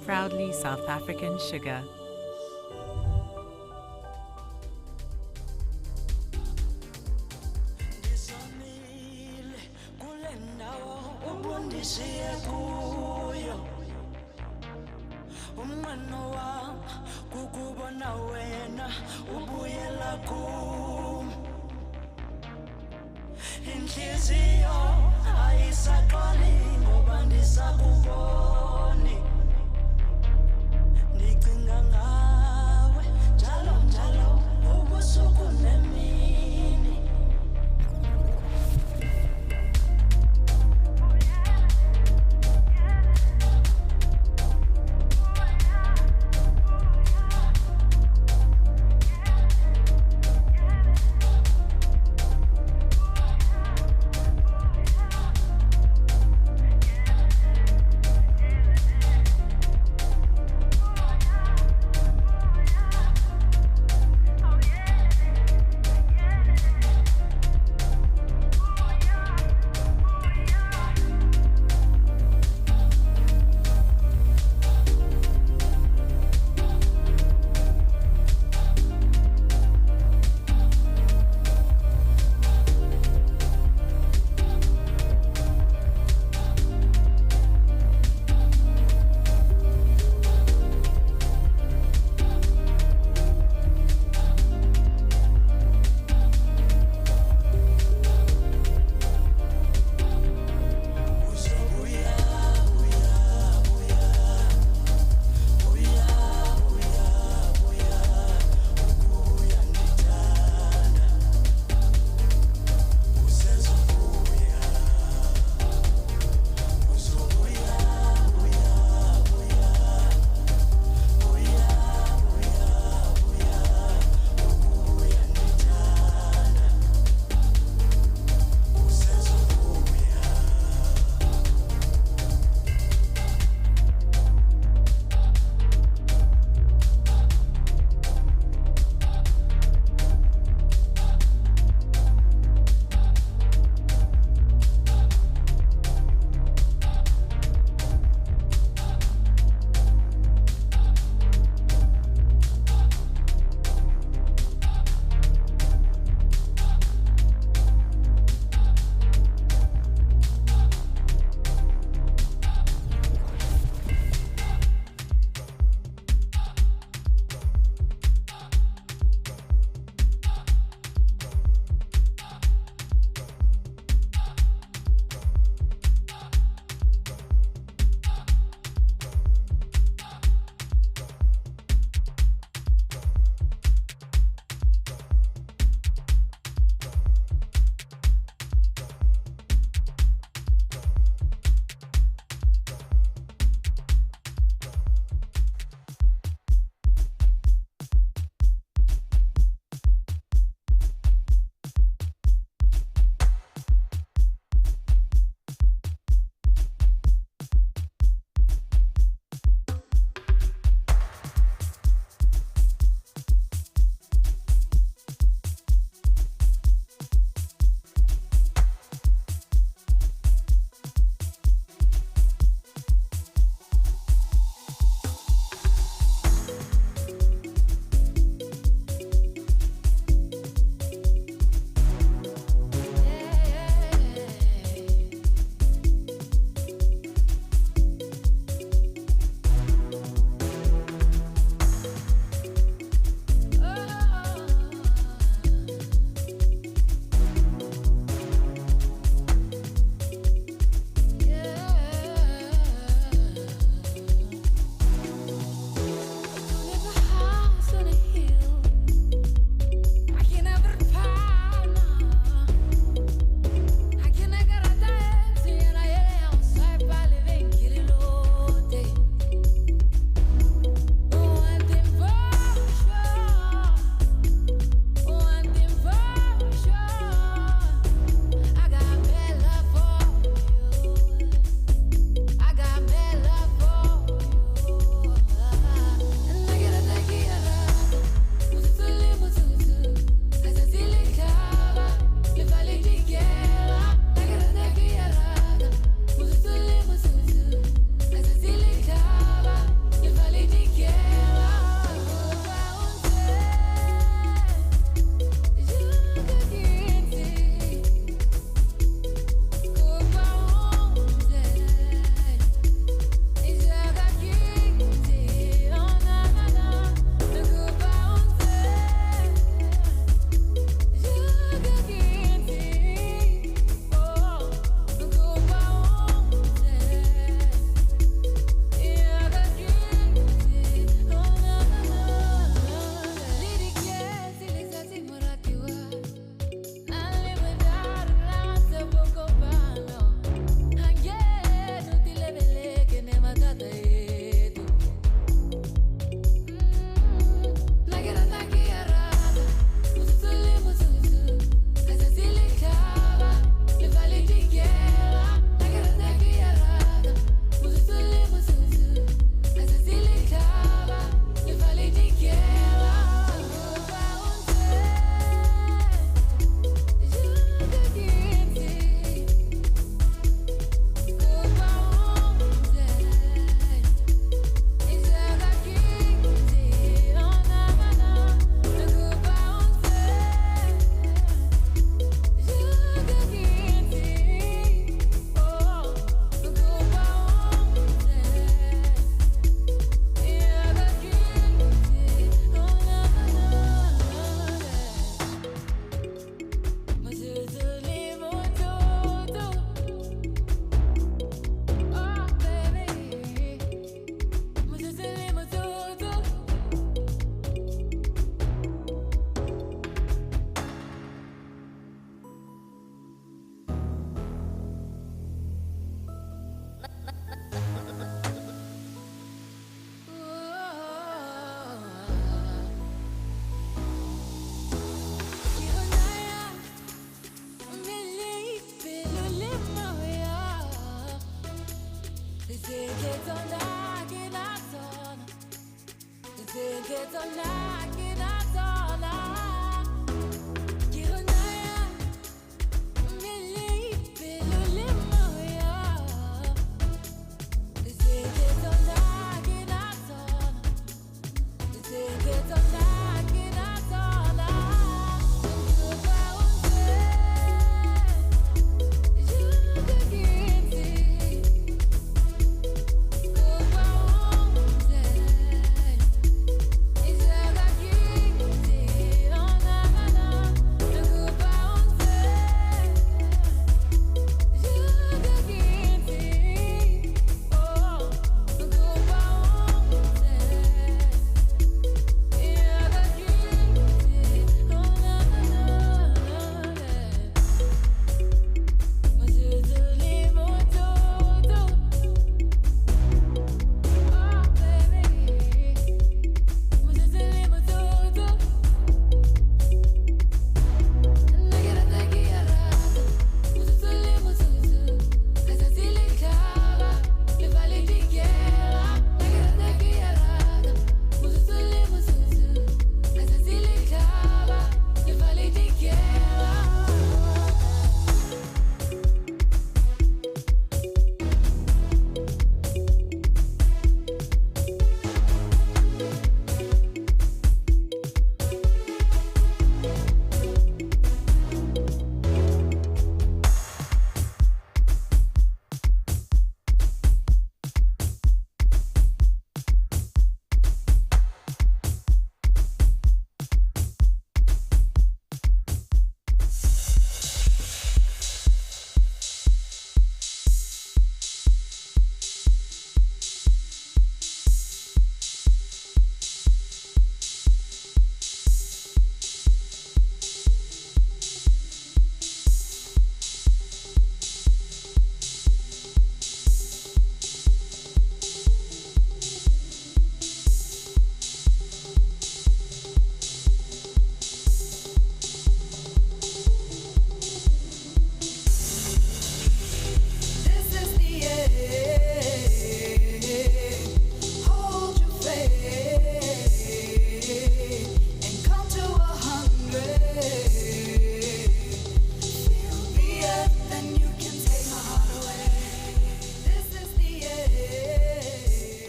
Proudly South African sugar.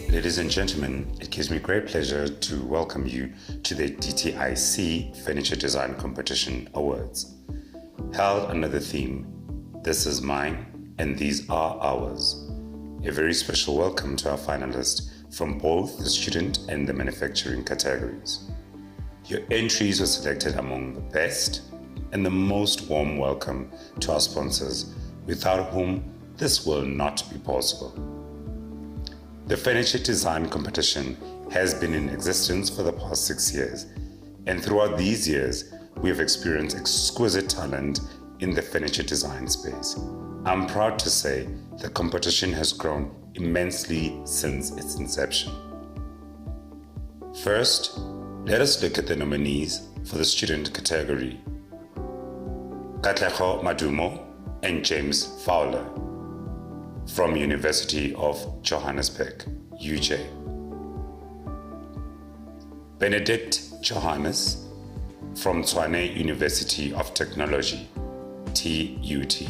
Ladies and gentlemen, it gives me great pleasure to welcome you to the DTIC Furniture Design Competition Awards. Held under the theme, "This is mine and these are ours." A very special welcome to our finalists from both the student and the manufacturing categories. Your entries were selected among the best, and the most warm welcome to our sponsors, without whom this will not be possible. The Furniture Design Competition has been in existence for the past 6 years, and throughout these years, we have experienced exquisite talent in the furniture design space. I'm proud to say the competition has grown immensely since its inception. First, let us look at the nominees for the student category. Katlego Madumo and James Fowler from University of Johannesburg, UJ. Benedict Johannes from Tshwane University of Technology, TUT.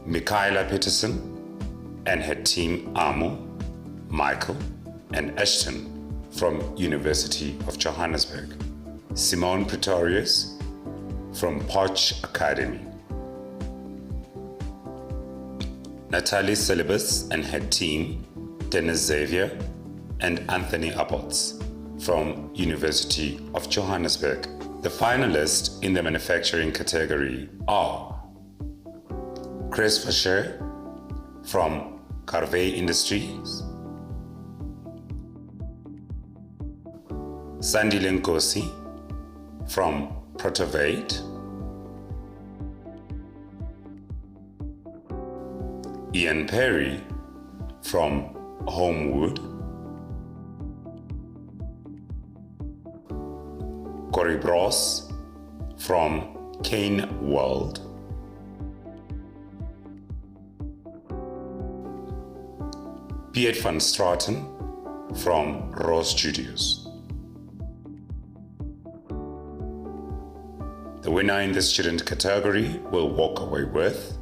Michaela Peterson and her team Amo, Michael, and Ashton from University of Johannesburg. Simone Pretorius from Poch Academy. Natalie Celibus and her team, Dennis Xavier and Anthony Abbots from University of Johannesburg. The finalists in the manufacturing category are Chris Fisher from Carvey Industries, Sandile Nkosi from Protovate, Ian Perry from Homewood, Corey Bros from Kane World, Piet van Straten from Raw Studios. The winner in the student category will walk away with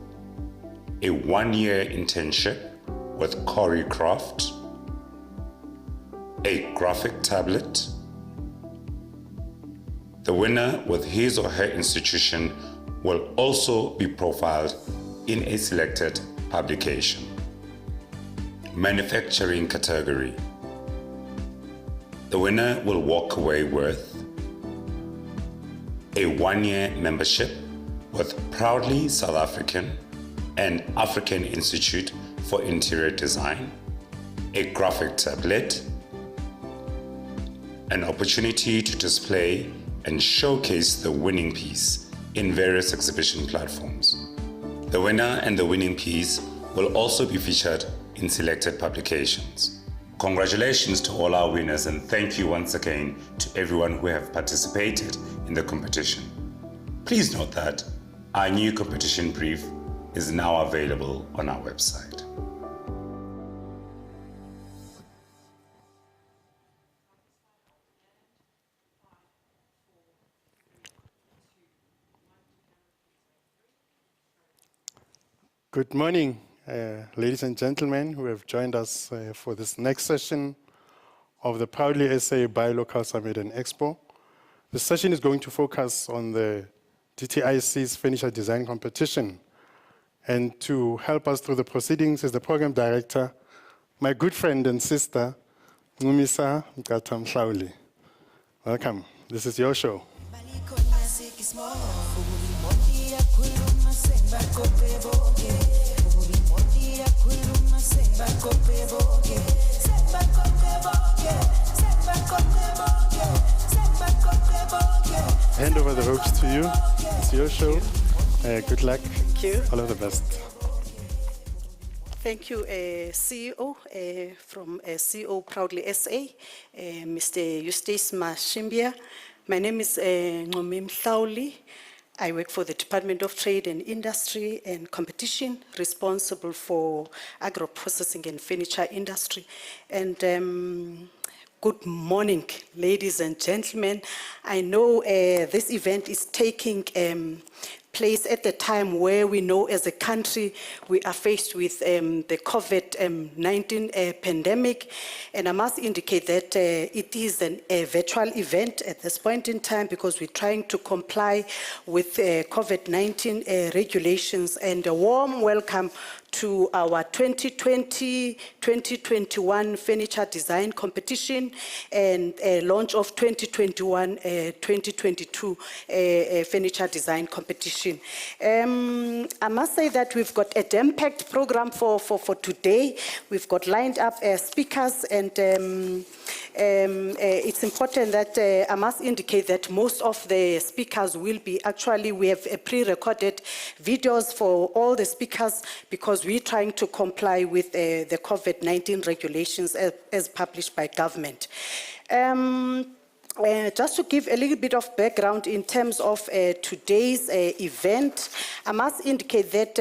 a 1-year internship with Choreographed, a graphic tablet. The winner with his or her institution will also be profiled in a selected publication. Manufacturing category. The winner will walk away with a 1-year membership with Proudly South African and African Institute for Interior Design, a graphic tablet, an opportunity to display and showcase the winning piece in various exhibition platforms. The winner and the winning piece will also be featured in selected publications. Congratulations to all our winners, and thank you once again to everyone who have participated in the competition. Please note that our new competition brief is now available on our website. Good morning, ladies and gentlemen who have joined us for this next session of the Proudly SA Buy Local Summit and Expo. The session is going to focus on the DTIC's Furniture Design Competition. And to help us through the proceedings is the Program Director, my good friend and sister, Ngumisa Mkatamhlauli. Welcome. This is your show. Hand over the ropes to you. It's your show. Good luck. Thank you. All of the best. Thank you, CEO from CEO Proudly SA, Mr. Eustace Mashimbia. My name is Ngumi Mhlauli. I work for the Department of Trade and Industry and Competition, responsible for agro-processing and furniture industry. And good morning, ladies and gentlemen. I know this event is taking place at the time where we know as a country we are faced with the COVID-19 pandemic. And I must indicate that it is a virtual event at this point in time because we're trying to comply with COVID-19 regulations. And a warm welcome to our 2020-2021 Furniture Design Competition and launch of 2021-2022 Furniture Design Competition. I must say that we've got a jam-packed program for today. We've got lined up speakers, and it's important that I must indicate that most of the speakers will be we have pre-recorded videos for all the speakers because we're trying to comply with the COVID-19 regulations as published by government. Just to give a little bit of background in terms of today's event, I must indicate that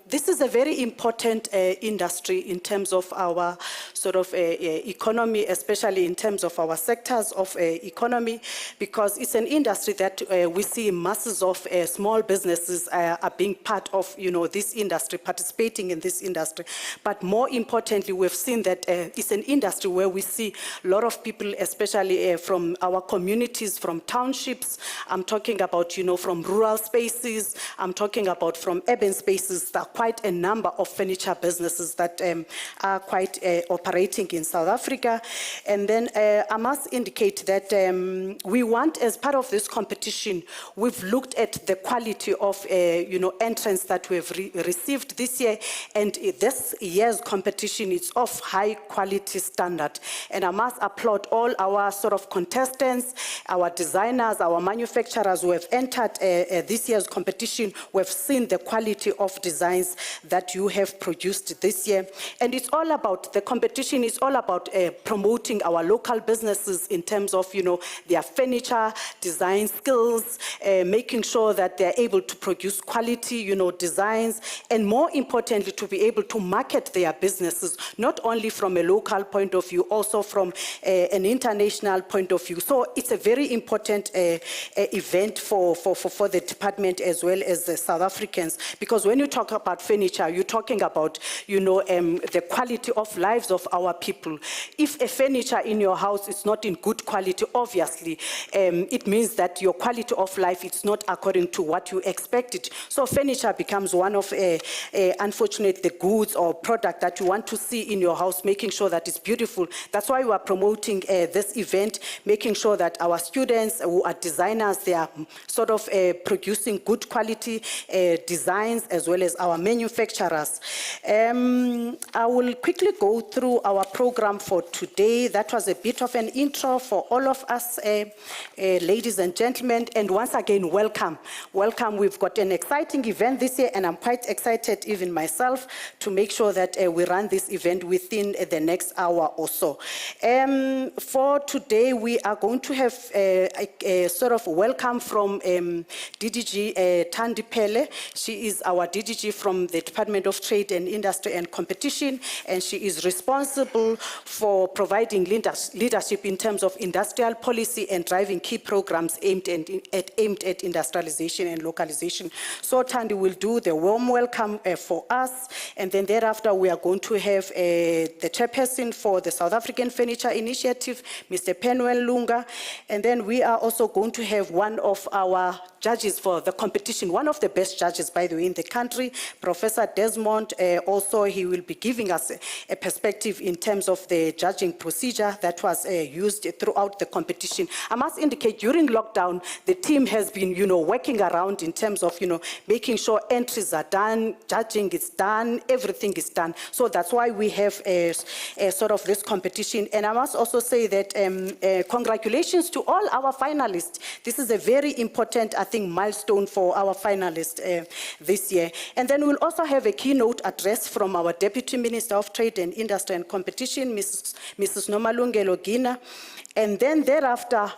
this is a very important industry in terms of our sort of economy, especially in terms of our sectors of economy, because it's an industry that we see masses of small businesses are being part of, this industry, participating in this industry. But more importantly, we've seen that it's an industry where we see a lot of people, especially from our communities, from townships. I'm talking about, from rural spaces. I'm talking about from urban spaces. There are quite a number of furniture businesses that are quite operating in South Africa. And then I must indicate that we want, as part of this competition, we've looked at the quality of, entrants that we've received this year. And this year's competition is of high quality standard. And I must applaud all our sort of contestants, our designers, our manufacturers who have entered this year's competition. We've seen the quality of designs that you have produced this year. And it's all about, the competition is all about promoting our local businesses in terms of, their furniture, design skills, making sure that they're able to produce quality, designs, and more importantly, to be able to market their businesses, not only from a local point of view, also from an international point of view. So So it's a very important event for the department as well as the South Africans, because when you talk about furniture, you're talking about, the quality of lives of our people. If a furniture in your house is not in good quality, obviously, it means that your quality of life is not according to what you expected. So furniture becomes one of, unfortunately, the goods or product that you want to see in your house, making sure that it's beautiful. That's why we are promoting this event, making sure that our students who are designers, they are sort of producing good quality designs, as well as our manufacturers. I will quickly go through our program for today. That was a bit of an intro for all of us, ladies and gentlemen, and once again, welcome. Welcome. We've got an exciting event this year, and I'm quite excited, even myself, to make sure that we run this event within the next hour or so. For today, we are going to have a sort of welcome from DDG Thandi Pele. She is our DDG from the Department of Trade and Industry and Competition, and she is responsible for providing leadership in terms of industrial policy and driving key programs aimed at industrialization and localization. So Thandi will do the warm welcome for us, and then thereafter we are going to have the chairperson for the South African Furniture Initiative, Mr. Penuel Lunga, and then we are also going to have one of our judges for the competition, one of the best judges, by the way, in the country, Professor Desmond. Also, he will be giving us a perspective in terms of the judging procedure that was used throughout the competition. I must indicate, during lockdown, the team has been, working around in terms of, making sure entries are done, judging is done, everything is done. So that's why we have a sort of this competition. And I must also say that congratulations to all our finalists. This is a very important, I think, milestone for our finalists this year. And then we'll also have a keynote address from our Deputy Minister of Trade and Industry and Competition, Mrs. Nomalungelo Gina. And then thereafter,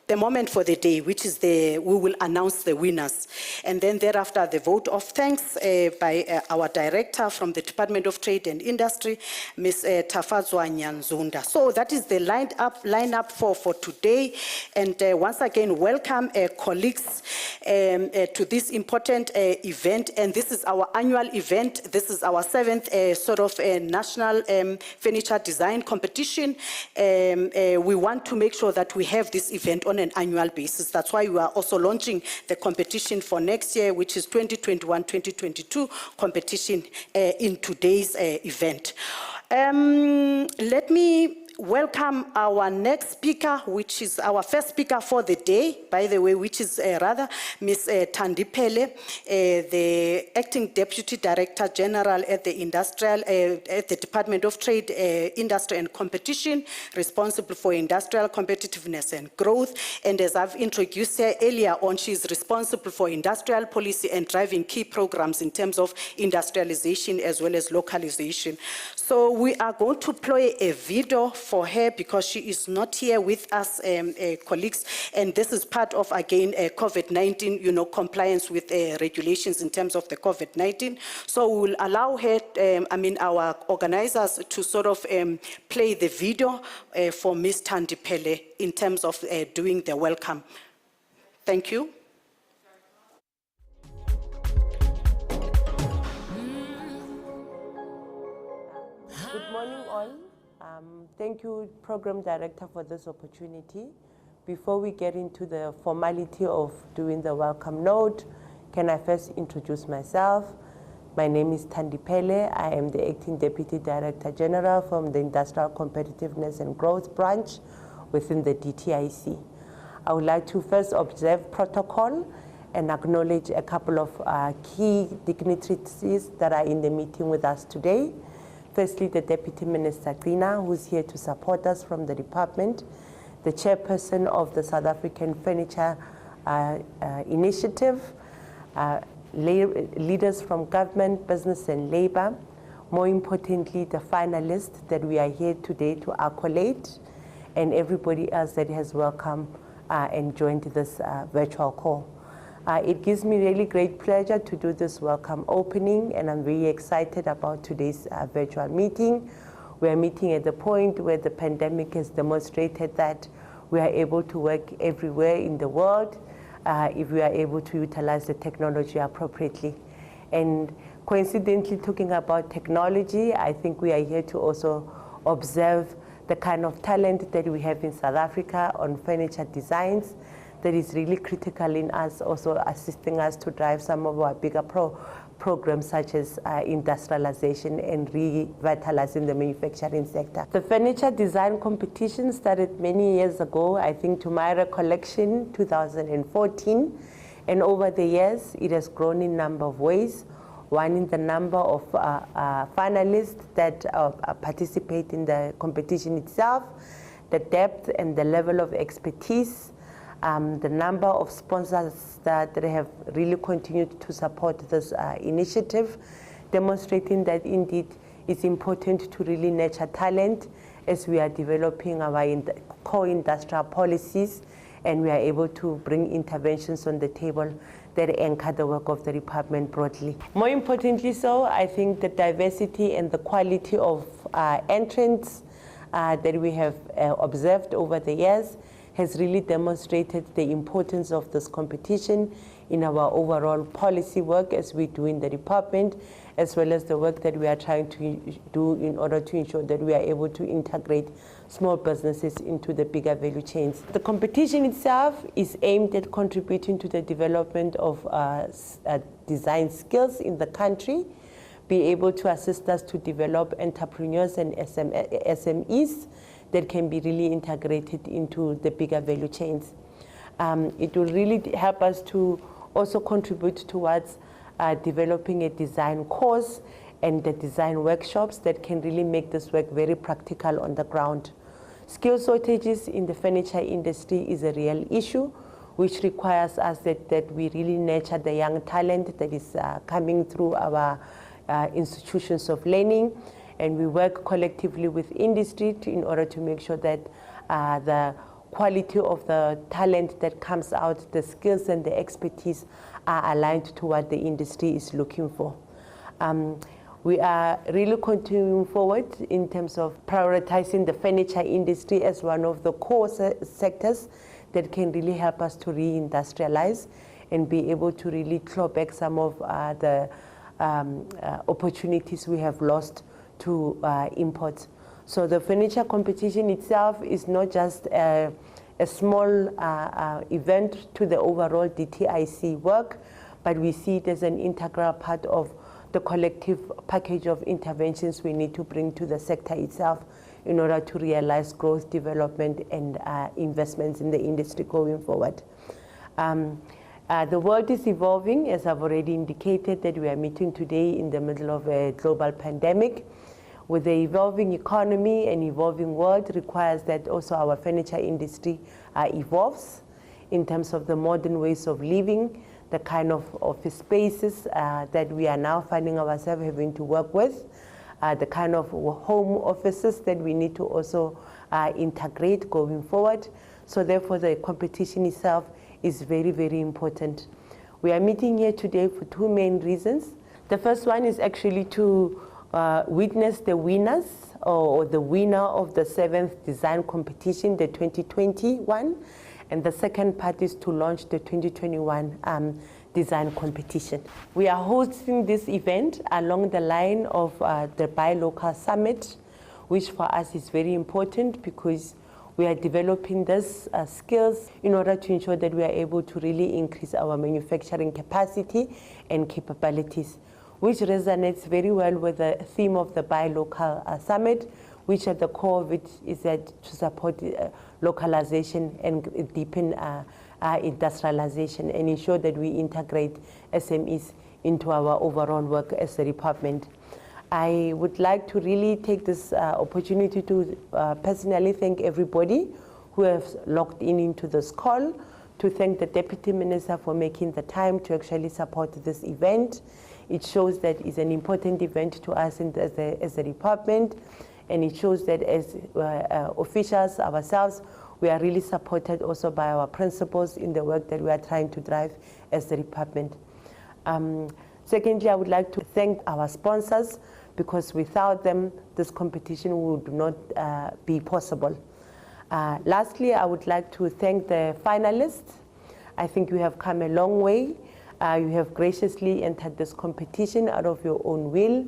the moment for the day, which is we will announce the winners. And then thereafter, the vote of thanks by our director from the Department of Trade and Industry, Ms. Tafadzwa Nyanzunda. So that is the lineup for today. And once again, welcome colleagues to this important event. And this is our annual event. This is our 7th sort of national furniture design competition. We want to make sure that we have this event on an annual basis. That's why we are also launching the competition for next year, which is 2021-2022 competition in today's event. Let me welcome our next speaker, which is our first speaker for the day, by the way, which is Ms. Thandi Pele, the Acting Deputy Director General at the Department of Trade, Industry and Competition, responsible for industrial competitiveness and growth. And as I've introduced her earlier on, she is responsible for industrial policy and driving key programs in terms of industrialization as well as localization. So we are going to play a video for her because she is not here with us, colleagues, and this is part of, again, COVID-19, compliance with regulations in terms of the COVID-19. So we will allow her, our organizers, to sort of play the video for Ms. Thandi Pele in terms of doing the welcome. Thank you. Good morning, all. Thank you, Program Director, for this opportunity. Before we get into the formality of doing the welcome note, can I first introduce myself? My name is Thandi Pele. I am the Acting Deputy Director General from the Industrial Competitiveness and Growth Branch within the DTIC. I would like to first observe protocol and acknowledge a couple of key dignitaries that are in the meeting with us today. Firstly, the Deputy Minister Gina, who's here to support us from the department, the chairperson of the South African Furniture Initiative, leaders from government, business and labor, more importantly, the finalists that we are here today to accolade, and everybody else that has welcomed and joined this virtual call. It gives me really great pleasure to do this welcome opening, and I'm very excited about today's virtual meeting. We're meeting at the point where the pandemic has demonstrated that we are able to work everywhere in the world if we are able to utilize the technology appropriately. And coincidentally, talking about technology, I think we are here to also observe the kind of talent that we have in South Africa on furniture designs that is really critical in us, also assisting us to drive some of our bigger programs such as industrialization and revitalizing the manufacturing sector. The furniture design competition started many years ago, I think to my recollection, 2014. And over the years, it has grown in a number of ways. One in the number of finalists that participate in the competition itself, the depth and the level of expertise, the number of sponsors that have really continued to support this initiative, demonstrating that indeed it's important to really nurture talent as we are developing our core industrial policies, and we are able to bring interventions on the table that anchor the work of the department broadly. More importantly so, I think the diversity and the quality of entrants that we have observed over the years has really demonstrated the importance of this competition in our overall policy work as we do in the department, as well as the work that we are trying to do in order to ensure that we are able to integrate small businesses into the bigger value chains. The competition itself is aimed at contributing to the development of design skills in the country, be able to assist us to develop entrepreneurs and SMEs that can be really integrated into the bigger value chains. It will really help us to also contribute towards developing a design course and the design workshops that can really make this work very practical on the ground. Skill shortages in the furniture industry is a real issue, which requires us that we really nurture the young talent that is coming through our institutions of learning, and we work collectively with industry in order to make sure that the quality of the talent that comes out, the skills and the expertise are aligned to what the industry is looking for. We are really continuing forward in terms of prioritizing the furniture industry as one of the core sectors that can really help us to reindustrialize and be able to really claw back some of the opportunities we have lost to imports. So the furniture competition itself is not just a small event to the overall DTIC work, but we see it as an integral part of the collective package of interventions we need to bring to the sector itself in order to realize growth, development, and investments in the industry going forward. The world is evolving, as I've already indicated, that we are meeting today in the middle of a global pandemic. With the evolving economy and evolving world requires that also our furniture industry evolves in terms of the modern ways of living, the kind of office spaces that we are now finding ourselves having to work with, the kind of home offices that we need to also integrate going forward. So therefore the competition itself is very, very important. We are meeting here today for two main reasons. The first one is actually to witness the winners or the winner of the 7th design competition, the 2021. And the second part is to launch the 2021 design competition. We are hosting this event along the line of the Buy Local Summit, which for us is very important because we are developing these skills in order to ensure that we are able to really increase our manufacturing capacity and capabilities, which resonates very well with the theme of the Buy Local Summit, which at the core of it is that to support localization and deepen industrialization and ensure that we integrate SMEs into our overall work as a department. I would like to really take this opportunity to personally thank everybody who has logged into this call, to thank the Deputy Minister for making the time to actually support this event. It shows that it's an important event to us as a department, and it shows that as officials ourselves, we are really supported also by our principals in the work that we are trying to drive as the department. Secondly, I would like to thank our sponsors, because without them, this competition would not be possible. Lastly, I would like to thank the finalists. I think you have come a long way. You have graciously entered this competition out of your own will.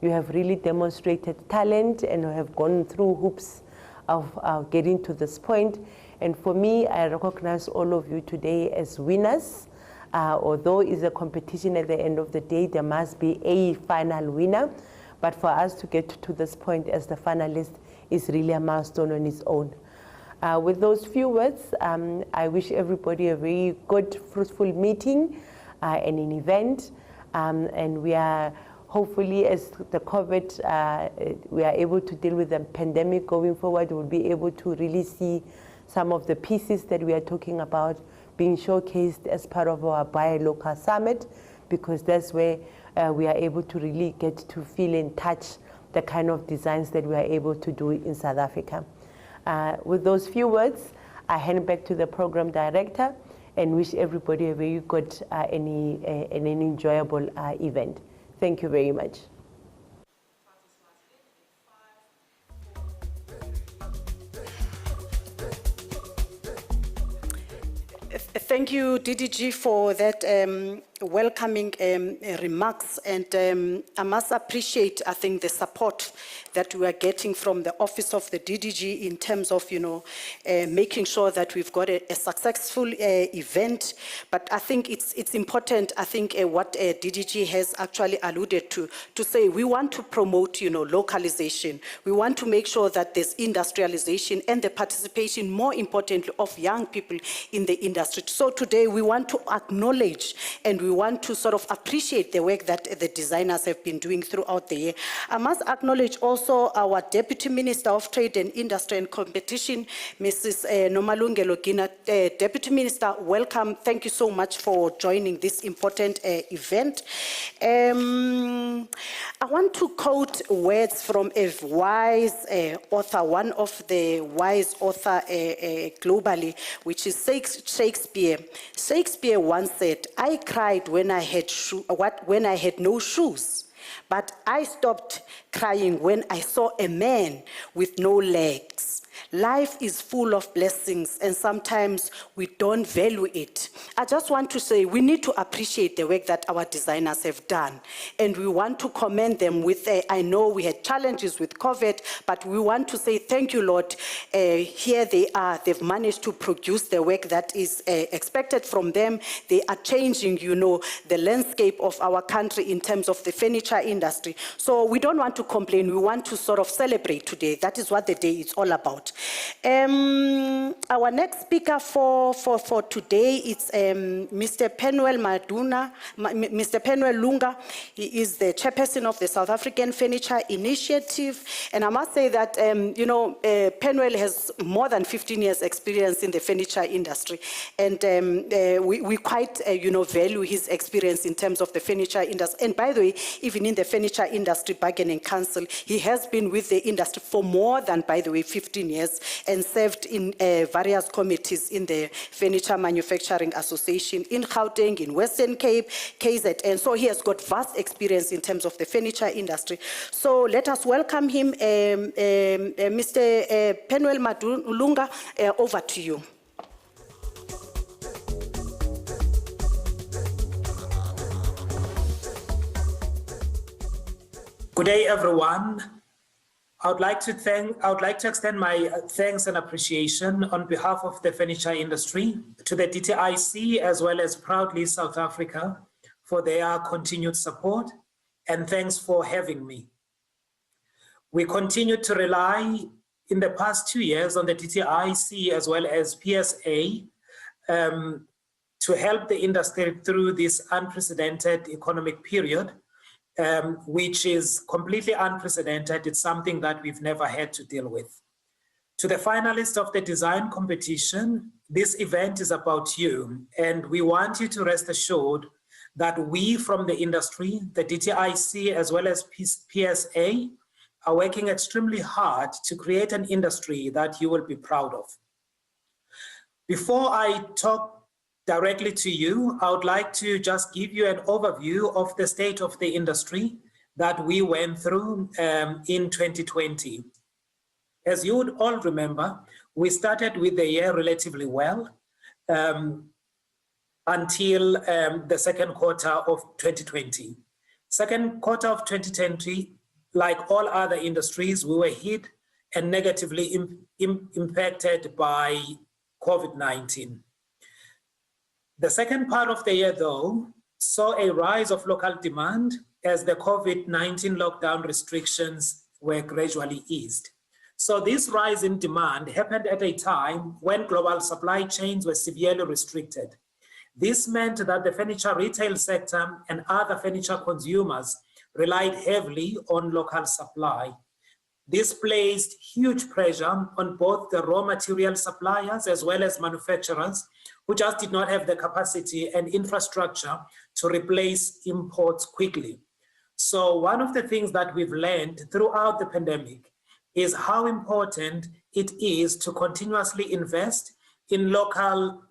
You have really demonstrated talent and have gone through hoops of getting to this point. And for me, I recognize all of you today as winners. Although it's a competition at the end of the day, there must be a final winner. But for us to get to this point as the finalist is really a milestone on its own. With those few words, I wish everybody a very good, fruitful meeting and an event. And we are hopefully, as the COVID, we are able to deal with the pandemic going forward, we'll be able to really see some of the pieces that we are talking about being showcased as part of our Buy Local Summit, because that's where we are able to really get to feel and touch the kind of designs that we are able to do in South Africa. With those few words, I hand back to the program director and wish everybody a very good and an enjoyable event. Thank you very much. Thank you, DDG, for that welcoming remarks. And I must appreciate, I think, the support that we are getting from the Office of the DDG in terms of, making sure that we've got a successful event. But I think it's important, I think, what DDG has actually alluded to say we want to promote, localization. We want to make sure that there's industrialization and the participation, more importantly, of young people in the industry. So today we want to acknowledge and we want to sort of appreciate the work that the designers have been doing throughout the year. I must acknowledge also our Deputy Minister of Trade and Industry and Competition, Mrs. Nomalungelo Gina. Deputy Minister, welcome. Thank you so much for joining this important event. I want to quote words from a wise author, one of the wise authors globally, which is Shakespeare. Shakespeare once said, "I cried when I had no shoes, but I stopped crying when I saw a man with no legs." Life is full of blessings, and sometimes we don't value it. I just want to say we need to appreciate the work that our designers have done, and we want to commend them with, I know we had challenges with COVID, but we want to say thank you, Lord. Here they are. They've managed to produce the work that is expected from them. They are changing, the landscape of our country in terms of the furniture industry. So we don't want to complain. We want to sort of celebrate today. That is what the day is all about. Our next speaker for today is Mr. Penuel Lunga. He is the chairperson of the South African Furniture Initiative. And I must say that, Penuel has more than 15 years experience in the furniture industry. And we quite, value his experience in terms of the furniture industry. And by the way, even in the Furniture Industry Bargaining Council, he has been with the industry for more than, by the way, 15 years. And served in various committees in the Furniture Manufacturing Association in Gauteng, in Western Cape, KZN. So he has got vast experience in terms of the furniture industry. So let us welcome him, Mr. Penuel Lunga. Over to you. Good day, everyone. I would like to extend my thanks and appreciation on behalf of the furniture industry to the DTIC as well as Proudly South Africa for their continued support, and thanks for having me. We continue to rely in the past 2 years on the DTIC as well as PSA to help the industry through this unprecedented economic period, which is completely unprecedented. It's something that we've never had to deal with. To the finalists of the design competition, this event is about you, and we want you to rest assured that we from the industry, the DTIC as well as PSA, are working extremely hard to create an industry that you will be proud of. Before I talk directly to you, I would like to just give you an overview of the state of the industry that we went through in 2020. As you would all remember, We started with the year relatively well until the second quarter of 2020. Second quarter of 2020, like all other industries, we were hit and negatively impacted by COVID-19. The second part of the year, though, saw a rise of local demand as the COVID-19 lockdown restrictions were gradually eased. So this rise in demand happened at a time when global supply chains were severely restricted. This meant that the furniture retail sector and other furniture consumers relied heavily on local supply. This placed huge pressure on both the raw material suppliers as well as manufacturers, who just did not have the capacity and infrastructure to replace imports quickly. So one of the things that we've learned throughout the pandemic is how important it is to continuously invest in local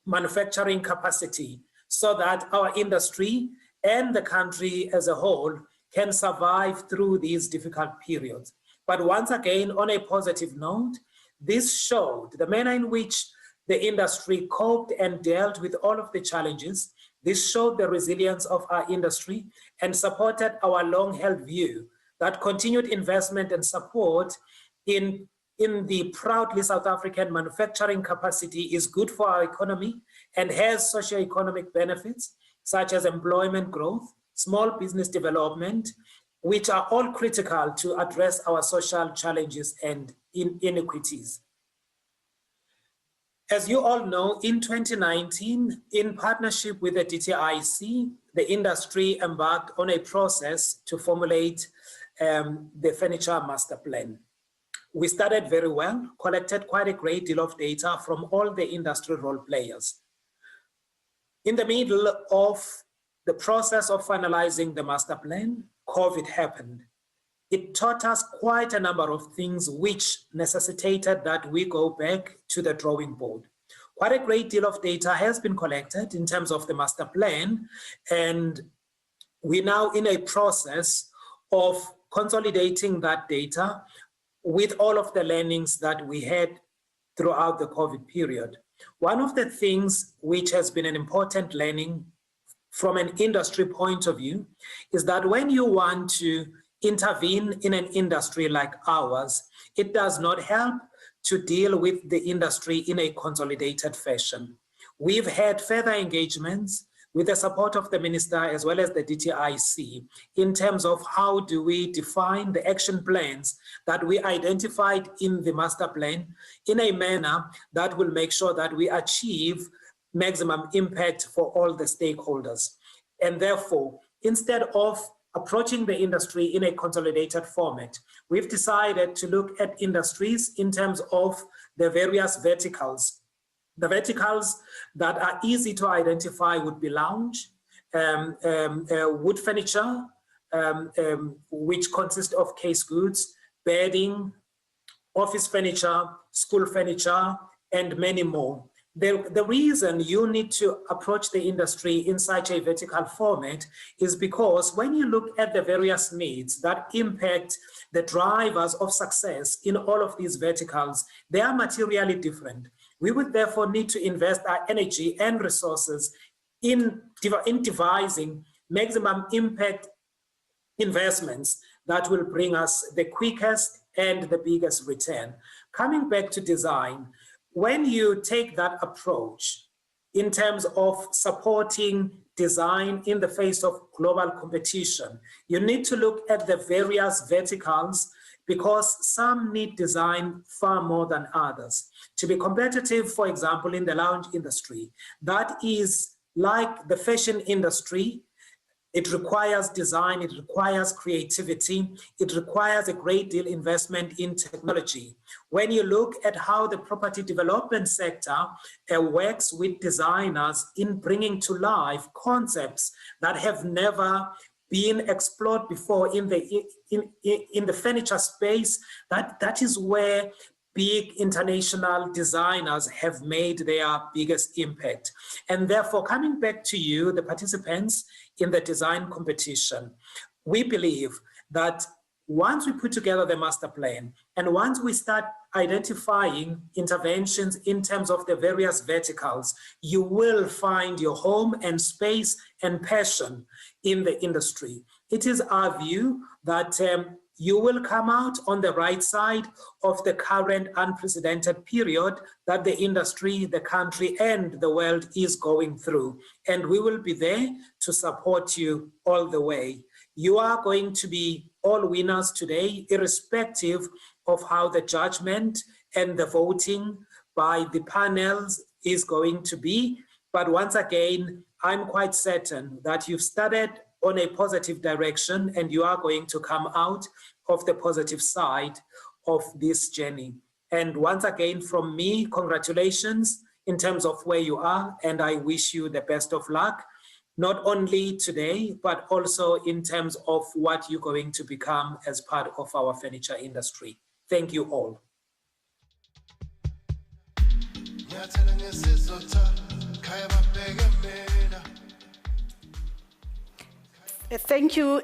manufacturing capacity so that our industry and the country as a whole can survive through these difficult periods. But once again, on a positive note, this showed the manner in which the industry coped and dealt with all of the challenges. This showed the resilience of our industry and supported our long-held view that continued investment and support in the proudly South African manufacturing capacity is good for our economy and has socio-economic benefits such as employment growth, small business development, which are all critical to address our social challenges and inequities. As you all know, in 2019, in partnership with the DTIC, the industry embarked on a process to formulate the Furniture Master Plan. We started very well, collected quite a great deal of data from all the industry role players. In the middle of the process of finalizing the master plan, COVID happened. It taught us quite a number of things which necessitated that we go back to the drawing board. Quite a great deal of data has been collected in terms of the master plan, and we're now in a process of consolidating that data with all of the learnings that we had throughout the COVID period. One of the things which has been an important learning from an industry point of view is that when you want to intervene in an industry like ours, it does not help to deal with the industry in a consolidated fashion. We've had further engagements with the support of the minister as well as the DTIC in terms of how do we define the action plans that we identified in the master plan in a manner that will make sure that we achieve maximum impact for all the stakeholders. And therefore, instead of approaching the industry in a consolidated format, we've decided to look at industries in terms of the various verticals. The verticals that are easy to identify would be lounge, wood furniture, which consists of case goods, bedding, office furniture, school furniture, and many more. The reason you need to approach the industry in such a vertical format is because when you look at the various needs that impact the drivers of success in all of these verticals, they are materially different. We would therefore need to invest our energy and resources in devising maximum impact investments that will bring us the quickest and the biggest return. Coming back to design, when you take that approach in terms of supporting design in the face of global competition, you need to look at the various verticals because some need design far more than others. To be competitive, for example, in the lounge industry, that is like the fashion industry. It requires design, it requires creativity, it requires a great deal investment in technology. When you look at how the property development sector works with designers in bringing to life concepts that have never been explored before in the furniture space, that is where big international designers have made their biggest impact. And therefore, coming back to you, the participants in the design competition, we believe that once we put together the master plan and once we start identifying interventions in terms of the various verticals, you will find your home and space and passion in the industry. It is our view that you will come out on the right side of the current unprecedented period that the industry, the country, and the world is going through. And we will be there to support you all the way. You are going to be all winners today, irrespective of how the judgment and the voting by the panels is going to be. But once again, I'm quite certain that you've started on a positive direction and you are going to come out of the positive side of this journey. And once again, from me, congratulations in terms of where you are, and I wish you the best of luck, not only today, but also in terms of what you're going to become as part of our furniture industry. Thank you all. Thank you,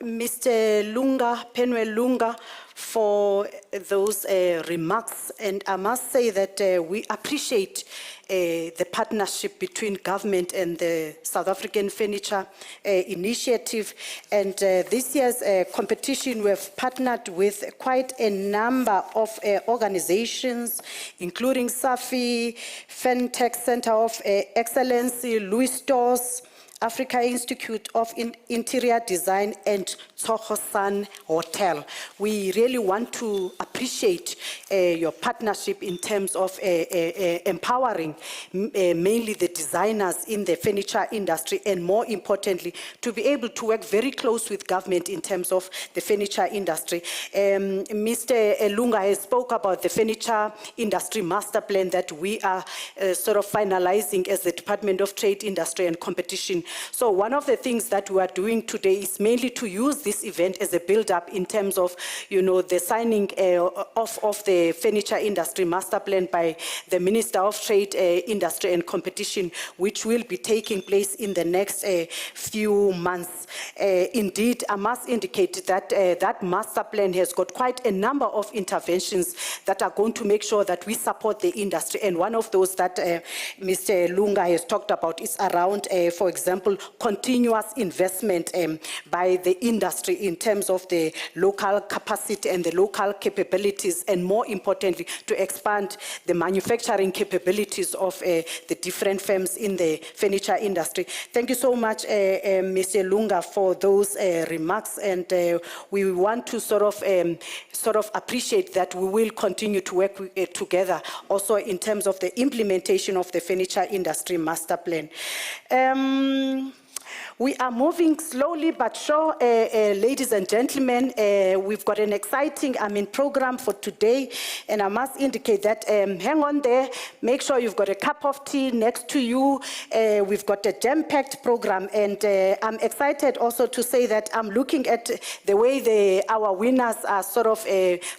Mr. Lunga, Penwell Lunga, for those remarks. And I must say that we appreciate the partnership between government and the South African Furniture Initiative. And this year's competition, we have partnered with quite a number of organizations, including SAFI, FinTech Center of Excellence, Louis Stores, Africa Institute of Interior Design, and Tsogosan Hotel. We really want to appreciate your partnership in terms of empowering mainly the designers in the furniture industry, and more importantly, to be able to work very close with government in terms of the furniture industry. Mr. Lunga has spoke about the furniture industry master plan that we are sort of finalizing as the Department of Trade, Industry and Competition. So one of the things that we are doing today is mainly to use this event as a build-up in terms of, the signing of the furniture industry master plan by the Minister of Trade, Industry and Competition, which will be taking place in the next few months. Indeed, I must indicate that that master plan has got quite a number of interventions that are going to make sure that we support the industry. And one of those that Mr. Lunga has talked about is around, for example, continuous investment by the industry in terms of the local capacity and the local capabilities, and more importantly, to expand the manufacturing capabilities of the different firms in the furniture industry. Thank you so much, Mr. Lunga, for those remarks, and we want to sort of appreciate that we will continue to work together also in terms of the implementation of the furniture industry master plan. We are moving slowly but sure, ladies and gentlemen. We've got an exciting program for today, and I must indicate that hang on there, make sure you've got a cup of tea next to you. We've got a jam-packed program, and I'm excited also to say that I'm looking at the way our winners are sort of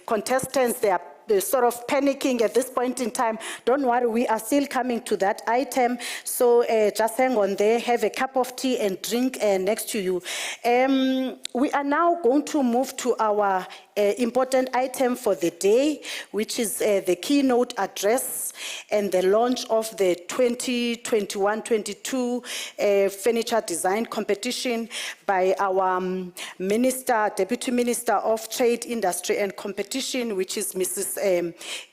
contestants. They are sort of panicking at this point in time. Don't worry, we are still coming to that item. So just hang on there, have a cup of tea and drink next to you. We are now going to move to our important item for the day, which is the keynote address and the launch of the 2021-22 furniture design competition by our Deputy Minister of Trade, Industry and Competition, which is Mrs.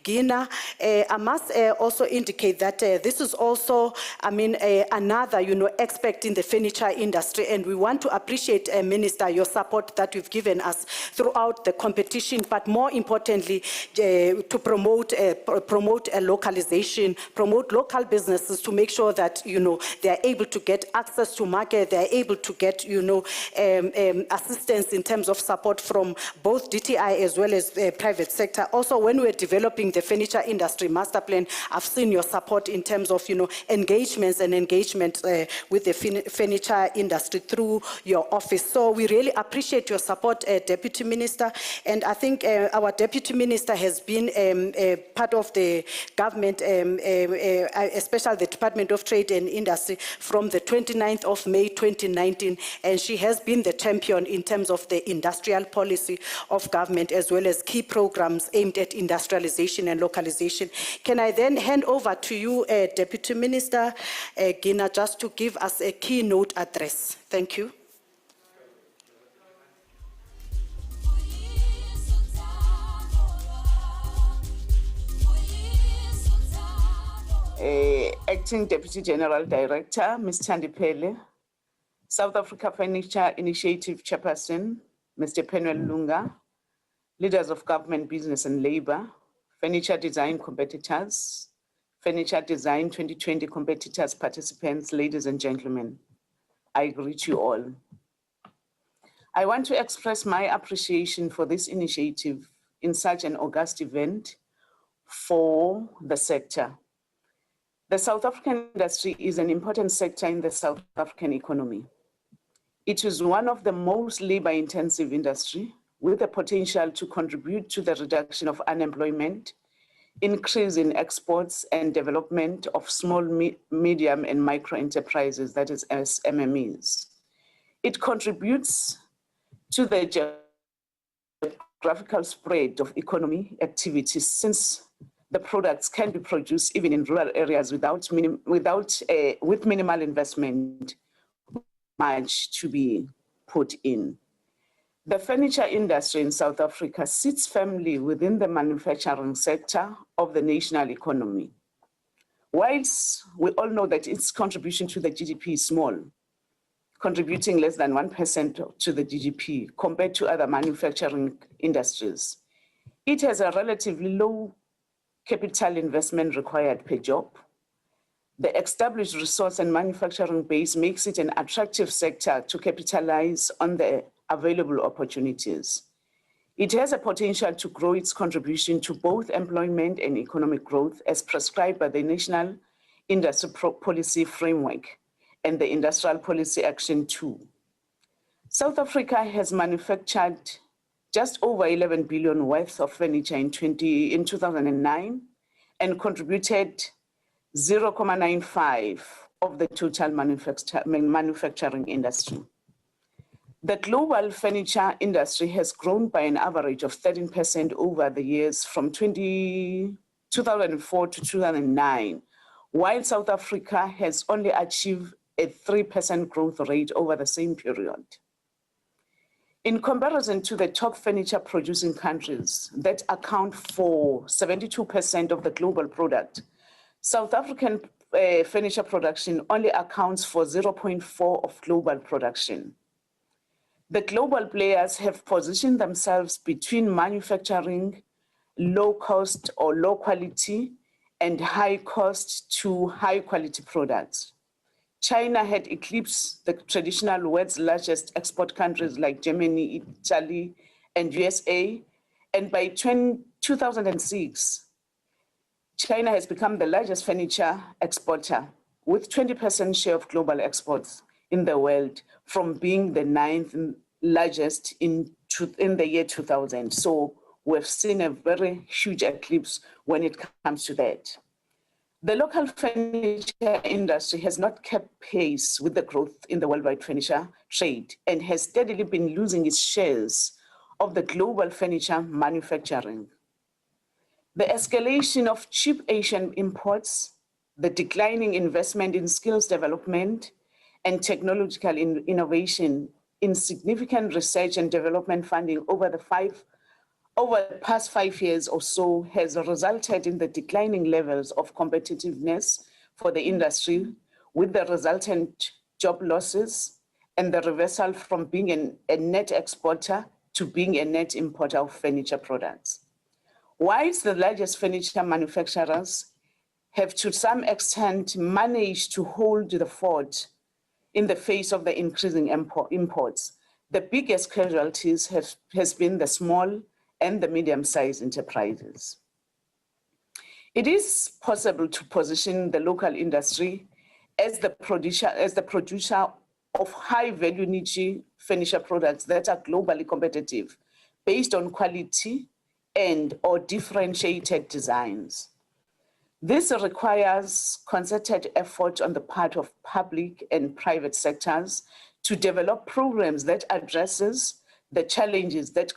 Gina. I must also indicate that this is also, another, expert in the furniture industry, and we want to appreciate, Minister, your support that you've given us throughout the competition, but more importantly, to promote a localization, promote local businesses to make sure that, they are able to get access to market, they are able to get, assistance in terms of support from both DTI as well as the private sector. Also, when we're developing the furniture industry master plan, I've seen your support in terms of, engagement with the furniture industry through your office. So we really appreciate your support, Deputy Minister. And I think our Deputy Minister has been part of the government, especially the Department of Trade and Industry, from the 29th of May 2019. And she has been the champion in terms of the industrial policy of government, as well as key programs aimed at industrialization and localization. Can I then hand over to you, Deputy Minister Gina, just to give us a keynote address? Thank you. Acting Deputy General Director, Ms. Tandipele, South Africa Furniture Initiative Chairperson, Mr. Penuel Lunga, leaders of government, business and labor, furniture design competitors, Furniture Design 2020 competitors, participants, ladies and gentlemen, I greet you all. I want to express my appreciation for this initiative in such an august event for the sector. The South African industry is an important sector in the South African economy. It is one of the most labor-intensive industry with the potential to contribute to the reduction of unemployment, increase in exports and development of small, medium and micro enterprises, that is SMMEs. It contributes to the geographical spread of economy activities since the products can be produced even in rural areas with minimal investment, much to be put in. The furniture industry in South Africa sits firmly within the manufacturing sector of the national economy. Whilst we all know that its contribution to the GDP is small, contributing less than 1% to the GDP compared to other manufacturing industries, it has a relatively low capital investment required per job. The established resource and manufacturing base makes it an attractive sector to capitalize on the available opportunities. It has a potential to grow its contribution to both employment and economic growth as prescribed by the National Industry Policy Framework and the Industrial Policy Action 2. South Africa has manufactured just over 11 billion worth of furniture in 2009 and contributed 0.95 of the total manufacturing industry. The global furniture industry has grown by an average of 13% over the years from 2004 to 2009, while South Africa has only achieved a 3% growth rate over the same period. In comparison to the top furniture producing countries that account for 72% of the global product, South African furniture production only accounts for 0.4% of global production. The global players have positioned themselves between manufacturing low cost or low quality and high cost to high quality products. China had eclipsed the traditional world's largest export countries like Germany, Italy, and USA. And by 2006, China has become the largest furniture exporter with 20% share of global exports in the world from being the 9th largest in the year 2000. So we've seen a very huge eclipse when it comes to that. The local furniture industry has not kept pace with the growth in the worldwide furniture trade and has steadily been losing its shares of the global furniture manufacturing. The escalation of cheap Asian imports, the declining investment in skills development and technological innovation in significant research and development funding over the past 5 years or so has resulted in the declining levels of competitiveness for the industry, with the resultant job losses and the reversal from being a net exporter to being a net importer of furniture products. Whilst the largest furniture manufacturers have to some extent managed to hold the fort in the face of the increasing imports, the biggest casualties has been the small and the medium-sized enterprises. It is possible to position the local industry as the producer of high-value niche furniture products that are globally competitive based on quality and/or differentiated designs. This requires concerted effort on the part of public and private sectors to develop programs that addresses the challenges that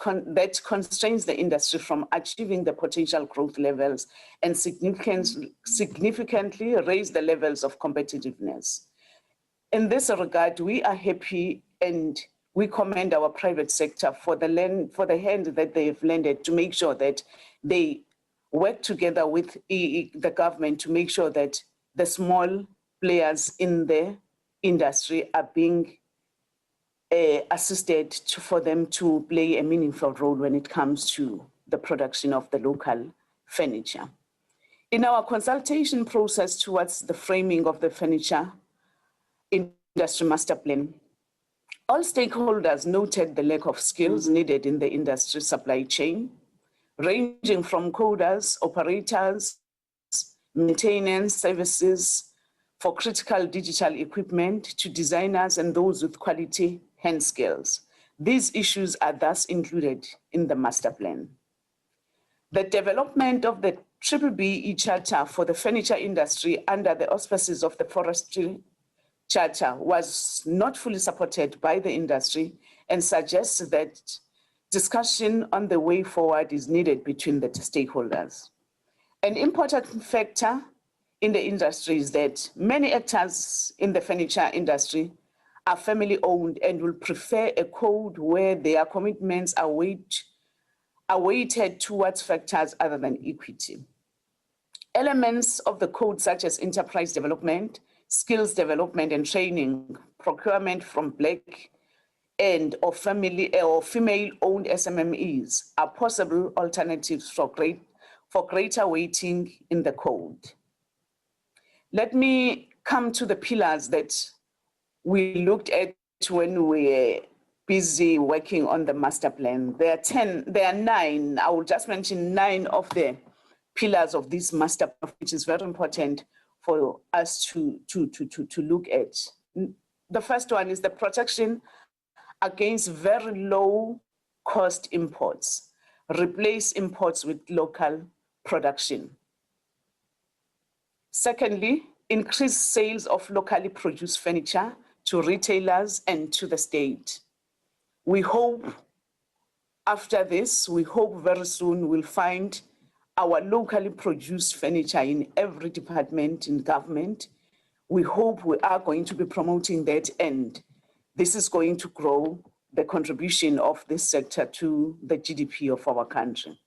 constrains the industry from achieving the potential growth levels and significantly raise the levels of competitiveness. In this regard, we are happy and we commend our private sector for the hand that they have lended to make sure that they work together with the government to make sure that the small players in the industry are being assisted for them to play a meaningful role when it comes to the production of the local furniture. In our consultation process towards the framing of the furniture industry master plan, all stakeholders noted the lack of skills needed in the industry supply chain, ranging from coders, operators, maintenance services for critical digital equipment to designers and those with quality hand skills. These issues are thus included in the master plan. The development of the BBBE Charter for the furniture industry under the auspices of the Forestry Charter was not fully supported by the industry and suggests that discussion on the way forward is needed between the stakeholders. An important factor in the industry is that many actors in the furniture industry are family-owned and will prefer a code where their commitments are weighted towards factors other than equity. Elements of the code such as enterprise development, skills development and training, procurement from Black and or female-owned SMMEs are possible alternatives for greater weighting in the code. Let me come to the pillars that we looked at when we were busy working on the master plan. There are 9. I will just mention 9 of the pillars of this master plan, which is very important for us to look at. The first one is the protection against very low cost imports. Replace imports with local production. Secondly, increase sales of locally produced furniture to retailers and to the state. We hope after this, we hope very soon we'll find our locally produced furniture in every department in government. We hope we are going to be promoting that, and this is going to grow the contribution of this sector to the GDP of our country.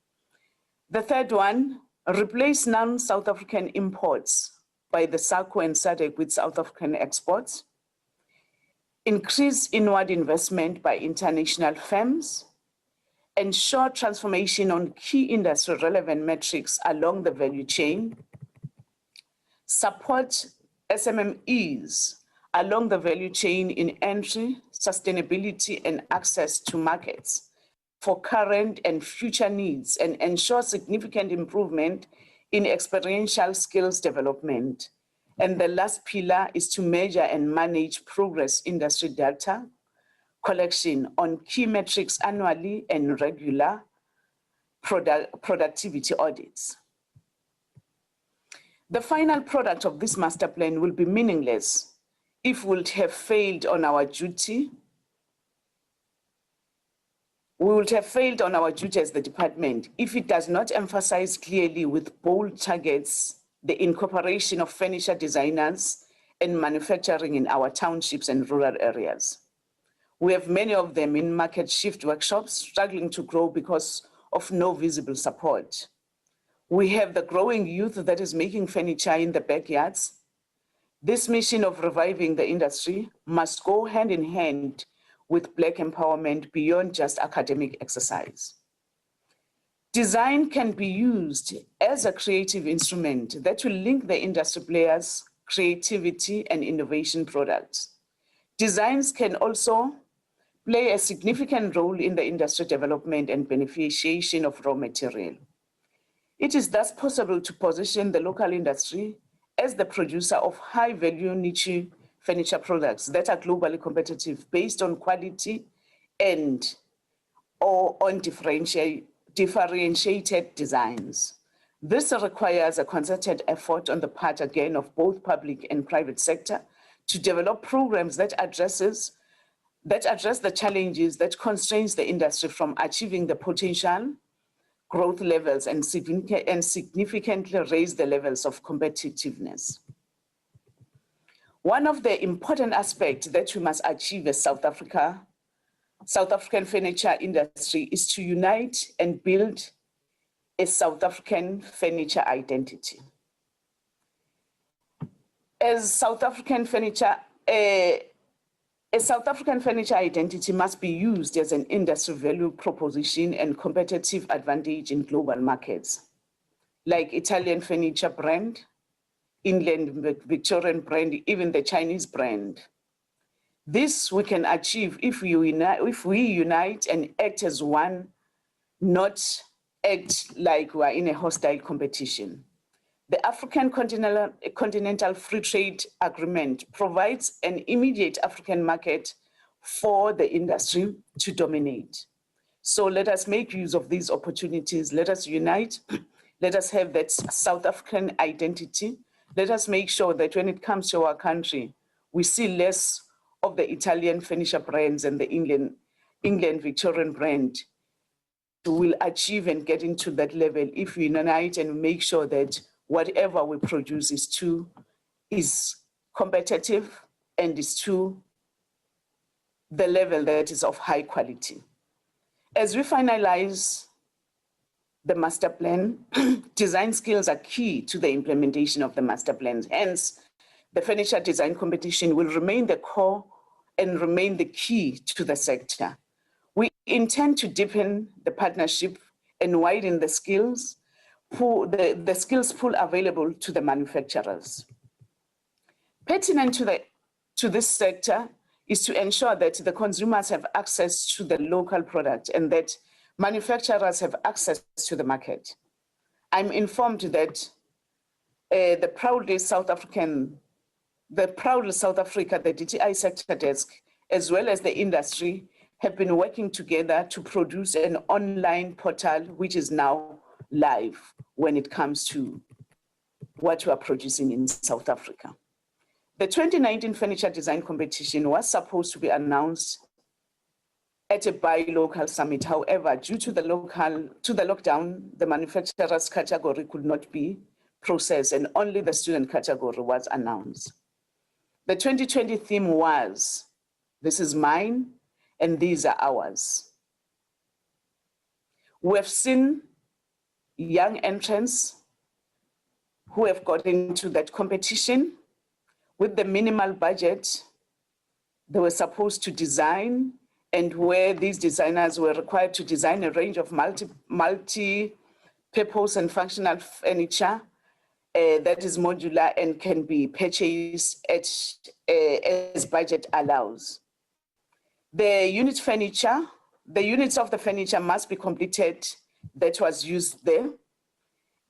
The third one, replace non-South African imports by the SACO and SADC with South African exports. Increase inward investment by international firms. Ensure transformation on key industry relevant metrics along the value chain. Support SMMEs along the value chain in entry, sustainability, and access to markets for current and future needs, and ensure significant improvement in experiential skills development. And the last pillar is to measure and manage progress industry data collection on key metrics annually and regular productivity audits. The final product of this master plan will be meaningless if we would have failed on our duty. We would have failed on our duty as the department if it does not emphasize clearly with bold targets the incorporation of furniture designers and manufacturing in our townships and rural areas. We have many of them in market shift workshops struggling to grow because of no visible support. We have the growing youth that is making furniture in the backyards. This mission of reviving the industry must go hand in hand with Black empowerment beyond just academic exercise. Design can be used as a creative instrument that will link the industry players' creativity and innovation products. Designs can also play a significant role in the industry development and beneficiation of raw material. It is thus possible to position the local industry as the producer of high-value niche furniture products that are globally competitive based on quality and or on differentiated designs. This requires a concerted effort on the part, again, of both public and private sector to develop programs that addresses that address the challenges that constrains the industry from achieving the potential growth levels and significantly raise the levels of competitiveness. One of the important aspects that we must achieve as South African furniture industry is to unite and build a South African furniture identity. As South African furniture, a South African furniture identity must be used as an industry value proposition and competitive advantage in global markets, like Italian furniture brand, Inland Victorian brand, even the Chinese brand. This we can achieve if we unite and act as one, not act like we are in a hostile competition. The African Continental Free Trade Agreement provides an immediate African market for the industry to dominate. So let us make use of these opportunities. Let us unite. Let us have that South African identity. Let us make sure that when it comes to our country, we see less of the Italian furniture brands and the England Victorian brand. We will achieve and get into that level if we unite and make sure that whatever we produce is competitive and is to the level that is of high quality. As we finalize the master plan, design skills are key to the implementation of the master plans. Hence, the furniture design competition will remain the core and remain the key to the sector. We intend to deepen the partnership and widen the skills pool available to the manufacturers. Pertinent to this sector is to ensure that the consumers have access to the local product and that manufacturers have access to the market. I'm informed that the proudly South Africa, the DTI sector desk, as well as the industry, have been working together to produce an online portal which is now live when it comes to what we are producing in South Africa. The 2019 Furniture Design Competition was supposed to be announced at a buy local summit. However, due to the lockdown, the manufacturers category could not be processed and only the student category was announced. The 2020 theme was, "This is mine and these are ours." We have seen young entrants who have got into that competition with the minimal budget they were supposed to design, and where these designers were required to design a range of multi-purpose and functional furniture that is modular and can be purchased as budget allows. The units of the furniture must be completed that was used there.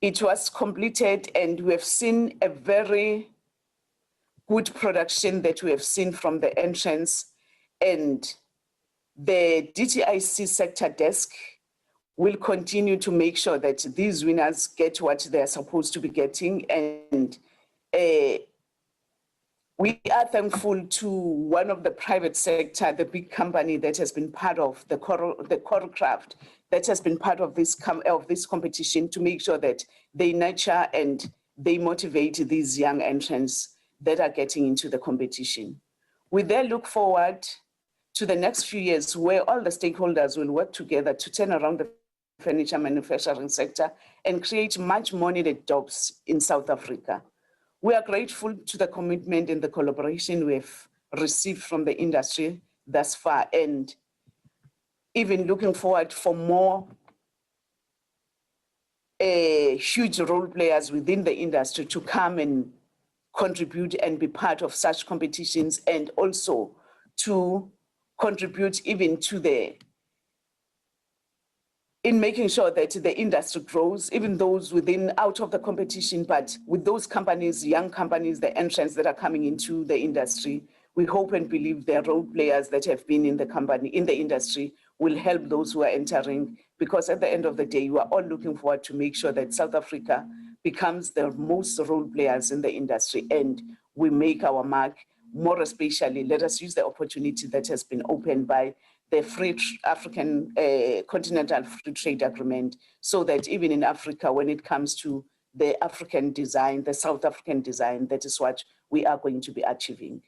It was completed and we have seen a very good production that we have seen from the entrance, and the DTIC sector desk will continue to make sure that these winners get what they're supposed to be getting. And we are thankful to one of the private sector, the big company that has been part of the Coral Craft, that has been part of this competition, to make sure that they nurture and they motivate these young entrants that are getting into the competition. We then look forward to the next few years where all the stakeholders will work together to turn around the furniture manufacturing sector and create much more needed jobs in South Africa. We are grateful to the commitment and the collaboration we've received from the industry thus far, and even looking forward for more huge role players within the industry to come and contribute and be part of such competitions, and also to contribute even to in making sure that the industry grows, even those out of the competition, but with those companies, young companies, the entrants that are coming into the industry, we hope and believe the role players that have been in the industry will help those who are entering, because at the end of the day, we are all looking forward to make sure that South Africa becomes the most role players in the industry and we make our mark more especially, let us use the opportunity that has been opened by the African Continental Free Trade Agreement, so that even in Africa, when it comes to the African design, the South African design, that is what we are going to be achieving.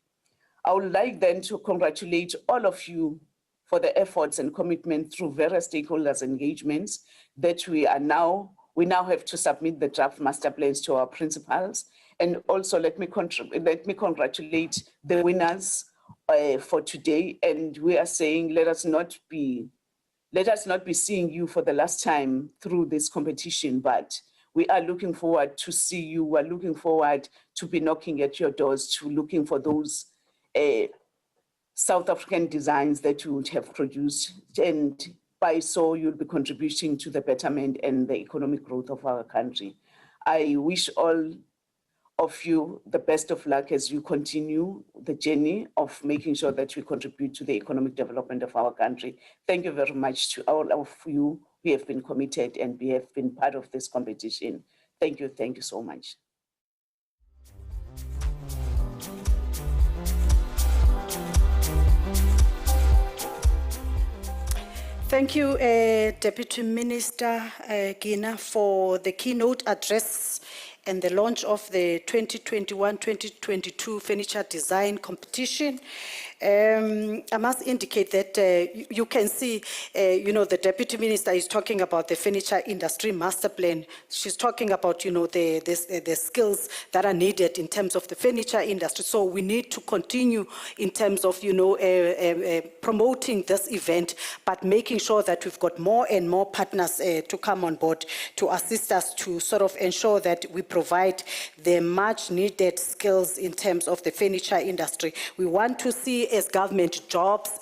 I would like then to congratulate all of you for the efforts and commitment through various stakeholders engagements that we now have to submit the draft master plans to our principals. And also let me congratulate the winners for today. And we are saying, let us not be seeing you for the last time through this competition, but we are looking forward to see you. We're looking forward to be knocking at your doors, to looking for those South African designs that you would have produced. And by so, you'll be contributing to the betterment and the economic growth of our country. I wish all of you the best of luck as you continue the journey of making sure that we contribute to the economic development of our country. Thank you very much to all of you who have been committed and we have been part of this competition. Thank you so much. Thank you, Deputy Minister Gina, for the keynote address and the launch of the 2021-2022 Furniture Design Competition. I must indicate that you can see, the Deputy Minister is talking about the furniture industry master plan. She's talking about, the skills that are needed in terms of the furniture industry. So we need to continue in terms of, promoting this event, but making sure that we've got more and more partners to come on board to assist us to sort of ensure that we provide the much needed skills in terms of the furniture industry. We want to see as government jobs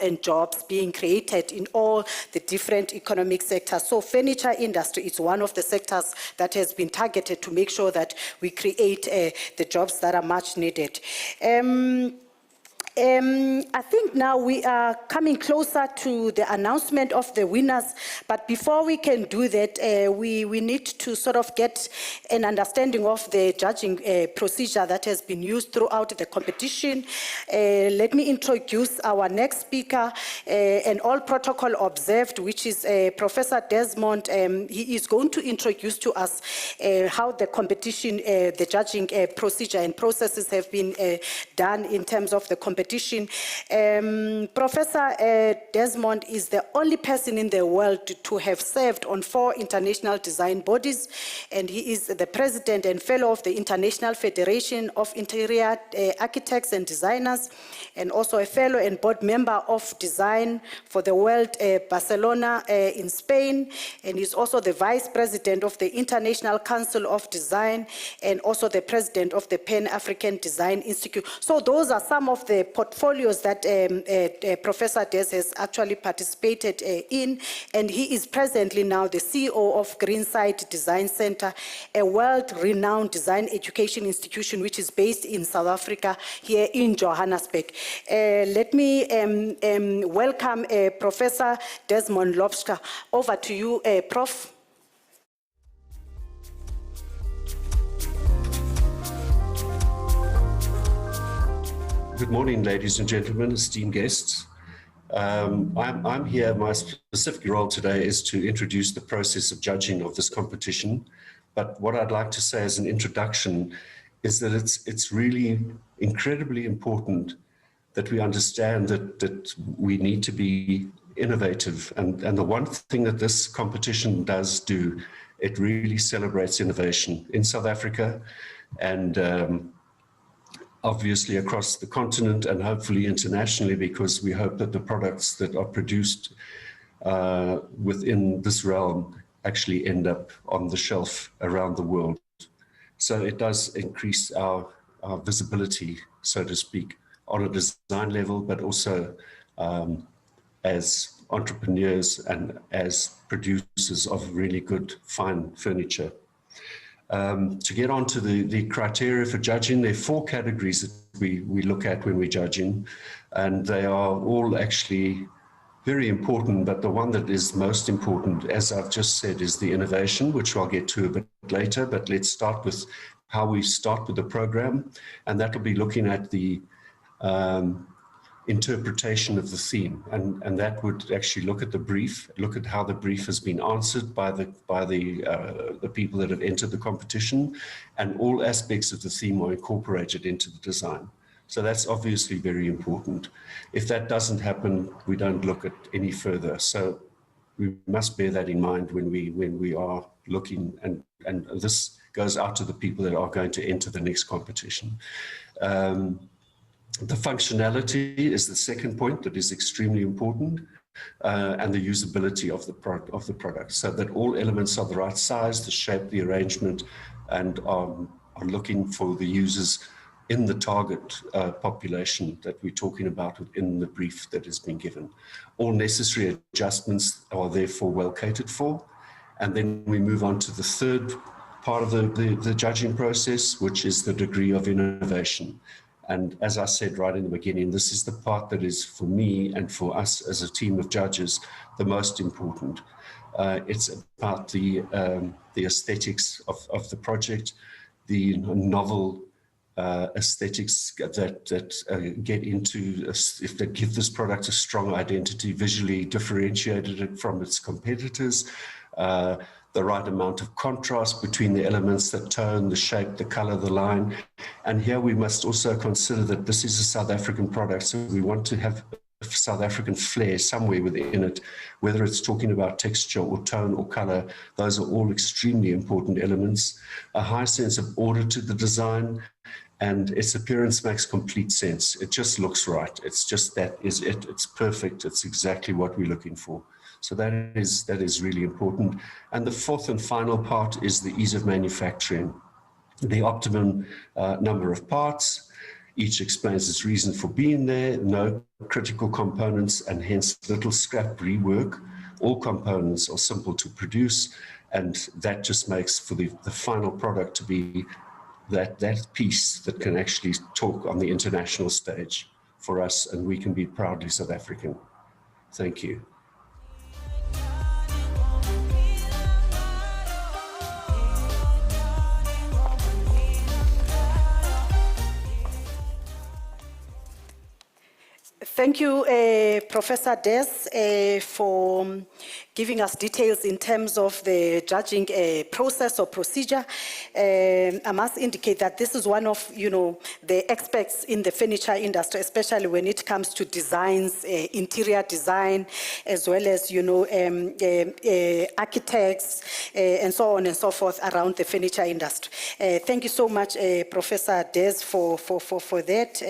being created in all the different economic sectors. So furniture industry is one of the sectors that has been targeted to make sure that we create the jobs that are much needed. I think now we are coming closer to the announcement of the winners, but before we can do that, we need to sort of get an understanding of the judging procedure that has been used throughout the competition. Let me introduce our next speaker, and all protocol observed, which is Professor Desmond. He is going to introduce to us how the competition, the judging procedure and processes have been done in terms of the competition. Professor Desmond is the only person in the world to have served on 4 international design bodies, and he is the president and fellow of the International Federation of Interior Architects and Designers, and also a fellow and board member of Design for the World Barcelona in Spain, and he's also the vice president of the International Council of Design and also the president of the Pan-African Design Institute. So those are some of the portfolios that Professor Des has actually participated in, and he is presently now the CEO of Greenside Design Center, a world-renowned design education institution which is based in South Africa, here in Johannesburg. Let me welcome Professor Desmond Lobster. Over to you, Prof. Good morning, ladies and gentlemen, esteemed guests. I'm here, my specific role today is to introduce the process of judging of this competition. But what I'd like to say as an introduction is that it's really incredibly important that we understand that we need to be innovative. And the one thing that this competition does do, it really celebrates innovation in South Africa and obviously across the continent and hopefully internationally, because we hope that the products that are produced within this realm actually end up on the shelf around the world. So it does increase our visibility, so to speak, on a design level, but also as entrepreneurs and as producers of really good, fine furniture. To get on to the criteria for judging, there are 4 categories that we look at when we're judging, and they are all actually very important, but the one that is most important, as I've just said, is the innovation, which I'll get to a bit later, but let's start with how we start with the program, and that will be looking at the interpretation of the theme, and that would actually look at the brief, look at how the brief has been answered by the people that have entered the competition, and all aspects of the theme are incorporated into the design. So that's obviously very important. If that doesn't happen, we don't look at any further. So we must bear that in mind when we are looking, and this goes out to the people that are going to enter the next competition. The functionality is the second point that is extremely important, and the usability of the product, so that all elements are the right size, the shape, the arrangement, and are looking for the users in the target population that we're talking about in the brief that has been given. All necessary adjustments are therefore well catered for. And then we move on to the third part of the judging process, which is the degree of innovation. And as I said right in the beginning, this is the part that is, for me and for us as a team of judges, the most important. It's about the aesthetics of the project, the novel aesthetics that get into, if they give this product a strong identity, visually differentiated it from its competitors, the right amount of contrast between the elements, the tone, the shape, the color, the line. And here we must also consider that this is a South African product, so we want to have South African flair somewhere within it, whether it's talking about texture or tone or color. Those are all extremely important elements. A high sense of order to the design, and its appearance makes complete sense. It just looks right. It's just, that is it. It's perfect. It's exactly what we're looking for. So that is really important. And the fourth and final part is the ease of manufacturing. The optimum number of parts. Each explains its reason for being there, no critical components, and hence little scrap rework. All components are simple to produce, and that just makes for the final product to be that piece that can actually talk on the international stage for us, and we can be proudly South African. Thank you. Thank you, Professor Des, for giving us details in terms of the judging process or procedure. I must indicate that this is one of, the experts in the furniture industry, especially when it comes to designs, interior design, as well as, architects, and so on and so forth around the furniture industry. Thank you so much, Professor Des, for that.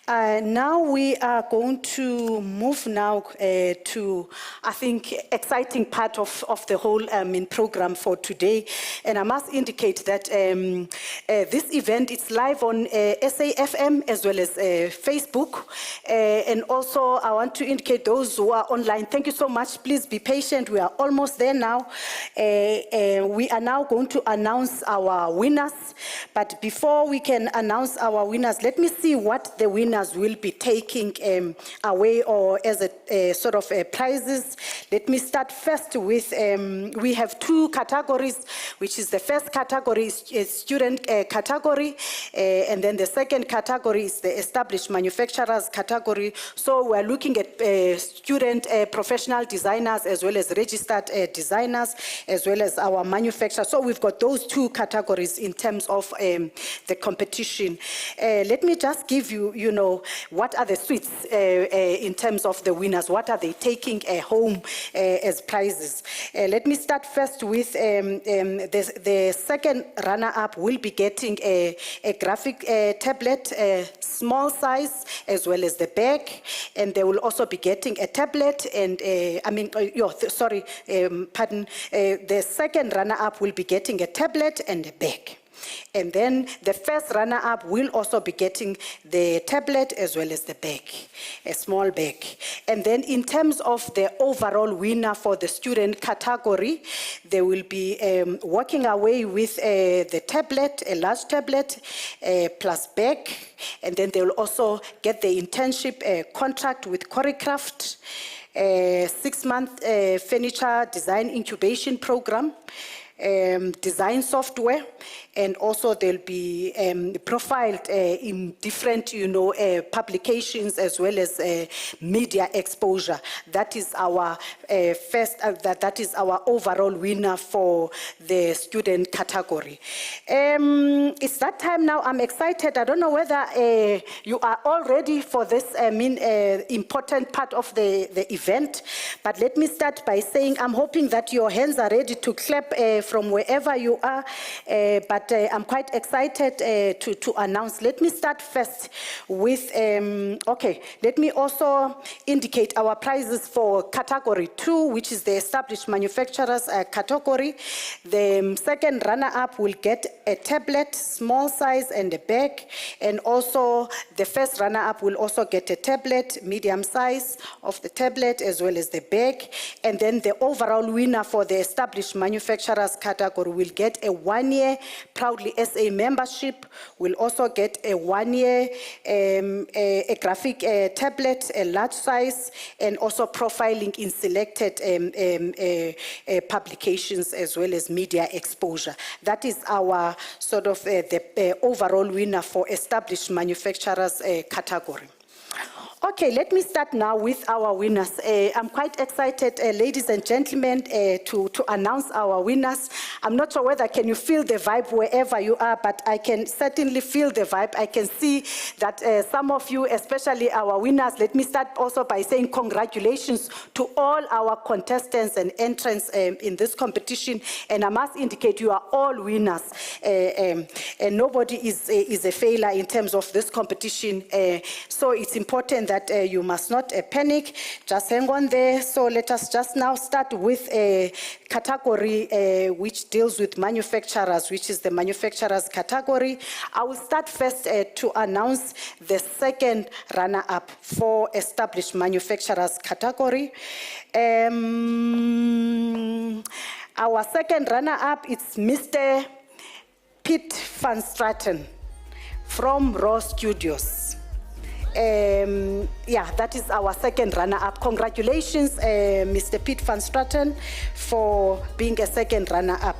Now we are going to move now to, I think, exciting part of the whole program for today. And I must indicate that this event is live on SAFM as well as Facebook. And also I want to indicate those who are online, thank you so much. Please be patient. We are almost there now. We are now going to announce our winners. But before we can announce our winners, let me see what the winners will be taking away or as a sort of prizes. Let me start first with, we have two categories, which is the first category is student category, and then the second category is the established manufacturers category. So we're looking at student professional designers as well as registered designers, as well as our manufacturers. So we've got those two categories in terms of the competition. Let me just give you, what are the sweets in terms of the winners? What are they taking home as prizes? Let me start first with the second runner-up will be getting a graphic tablet, small size, as well as the bag, and they will also be getting a tablet and the second runner-up will be getting a tablet and a bag. And then the first runner-up will also be getting the tablet as well as the bag, a small bag. And then in terms of the overall winner for the student category, they will be walking away with the tablet, a large tablet, plus bag. And then they will also get the internship contract with Choreographed, 6-month furniture design incubation program. design software, and also they'll be profiled in different, publications as well as media exposure. That is our that is our overall winner for the student category. It's that time now. I'm excited. I don't know whether you are all ready for this important part of the event, but let me start by saying I'm hoping that your hands are ready to clap from wherever you are, but I'm quite excited to announce. Let me start first with, okay, let me also indicate our prizes for category 2, which is the established manufacturers category. The second runner-up will get a tablet, small size, and a bag, and also the first runner-up will also get a tablet, medium size of the tablet, as well as the bag, and then the overall winner for the established manufacturers category will get a 1-year Proudly SA membership, will also get a 1-year a graphic tablet, a large size, and also profiling in selected publications as well as media exposure. That is our sort of the overall winner for established manufacturers category. Okay, let me start now with our winners. I'm quite excited, ladies and gentlemen, to announce our winners. I'm not sure whether can you feel the vibe wherever you are, but I can certainly feel the vibe. I can see that some of you, especially our winners, let me start also by saying congratulations to all our contestants and entrants in this competition. And I must indicate you are all winners. And nobody is a failure in terms of this competition. So it's important that you must not panic. Just hang on there. So let us just now start with a category which deals with manufacturers, which is the manufacturers category. I will start first to announce the second runner-up for established manufacturers category. Our second runner-up is Mr. Piet van Straten from Raw Studios. Yeah, that is our second runner-up. Congratulations, Mr. Piet van Straten, for being a second runner-up.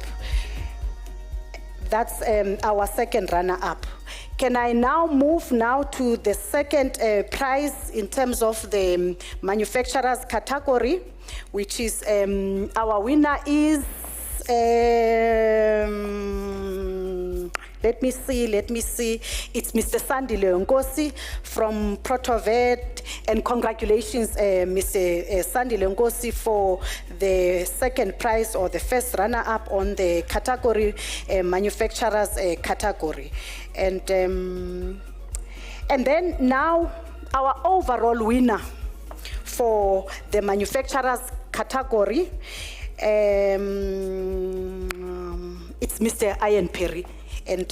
That's our second runner-up. Can I now move now to the second prize in terms of the manufacturers category, which is our winner is let me see. It's Mr. Sandile Nkosi from Protovet, and congratulations, Mr. Sandile Nkosi, for the second prize or the first runner-up on the category manufacturers category, and then now our overall winner for the manufacturers category. It's Mr. Ian Perry. And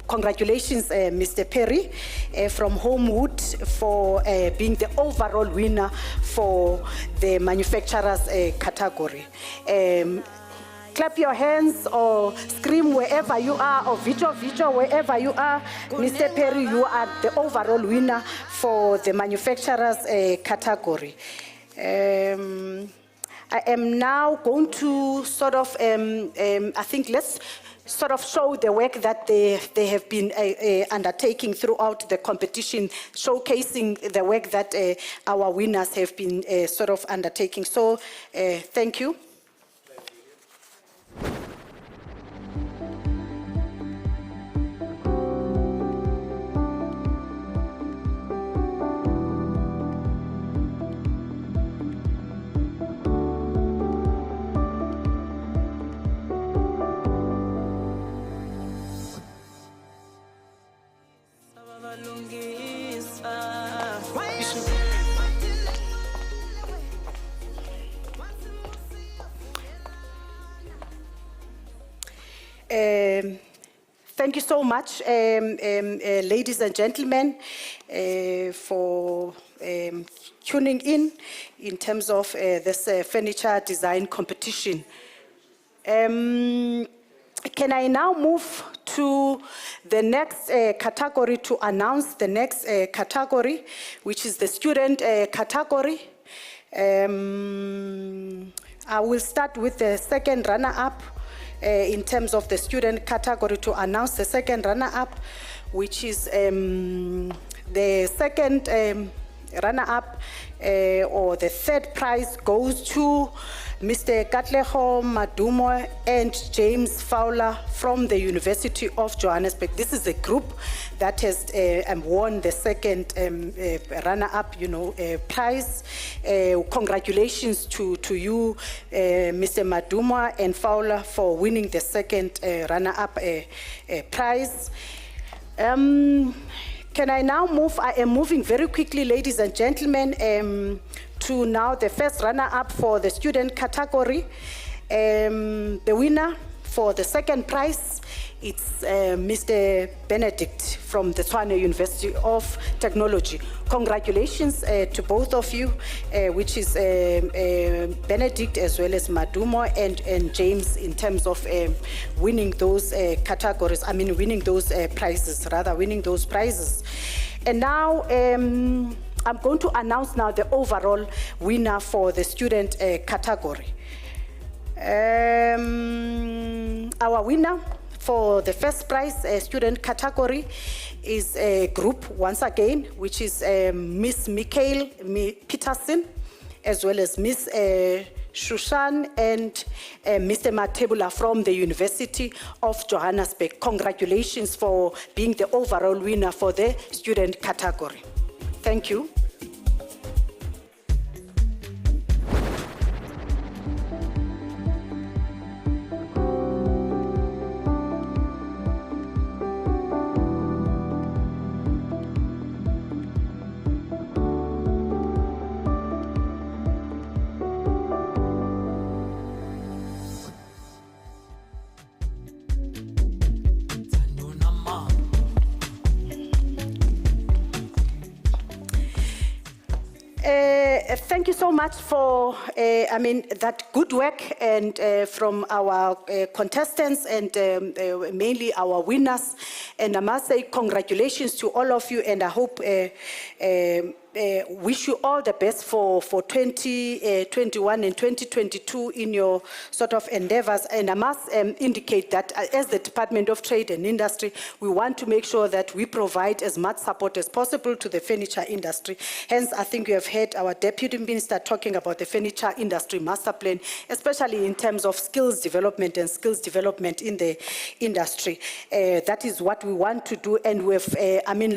congratulations, Mr. Perry from Homewood, for being the overall winner for the manufacturers category. Clap your hands or scream wherever you are, or video wherever you are. Mr. Perry, you are the overall winner for the manufacturers category. I am now going to sort of, I think let's sort of show the work that they have been undertaking throughout the competition, showcasing the work that our winners have been sort of undertaking. So thank you. Thank you so much, ladies and gentlemen, for tuning in terms of this furniture design competition. Can I now move to the next category to announce the next category, which is the student category? I will start with the second runner-up. in terms of the student category to announce the second runner-up, which is the second runner-up or the third prize goes to Mr. Katleho Madumo and James Fowler from the University of Johannesburg. This is a group that has won the second runner-up, prize. Congratulations to you, Mr. Madumo and Fowler, for winning the second runner-up prize. Can I now move? I am moving very quickly, ladies and gentlemen, to now the first runner-up for the student category. The winner for the second prize, it's Mr. Benedict from the Tshwane University of Technology. Congratulations to both of you, which is Benedict as well as Madumo and James, in terms of winning those categories, winning those prizes. And now, I'm going to announce now the overall winner for the student category. Our winner for the first prize student category is a group, once again, which is Miss Mikhail Peterson, as well as Miss Shushan and Mr. Matebula from the University of Johannesburg. Congratulations for being the overall winner for the student category. Thank you. Thank you so much for, that good work and from our contestants and mainly our winners. And I must say congratulations to all of you, and I hope wish you all the best for 2021 and 2022 in your sort of endeavors. And I must indicate that as the Department of Trade and Industry, we want to make sure that we provide as much support as possible to the furniture industry. Hence, I think you have heard our Deputy Minister talking about the furniture industry master plan, especially in terms of skills development and skills development in the industry. That is what we want to do, and we've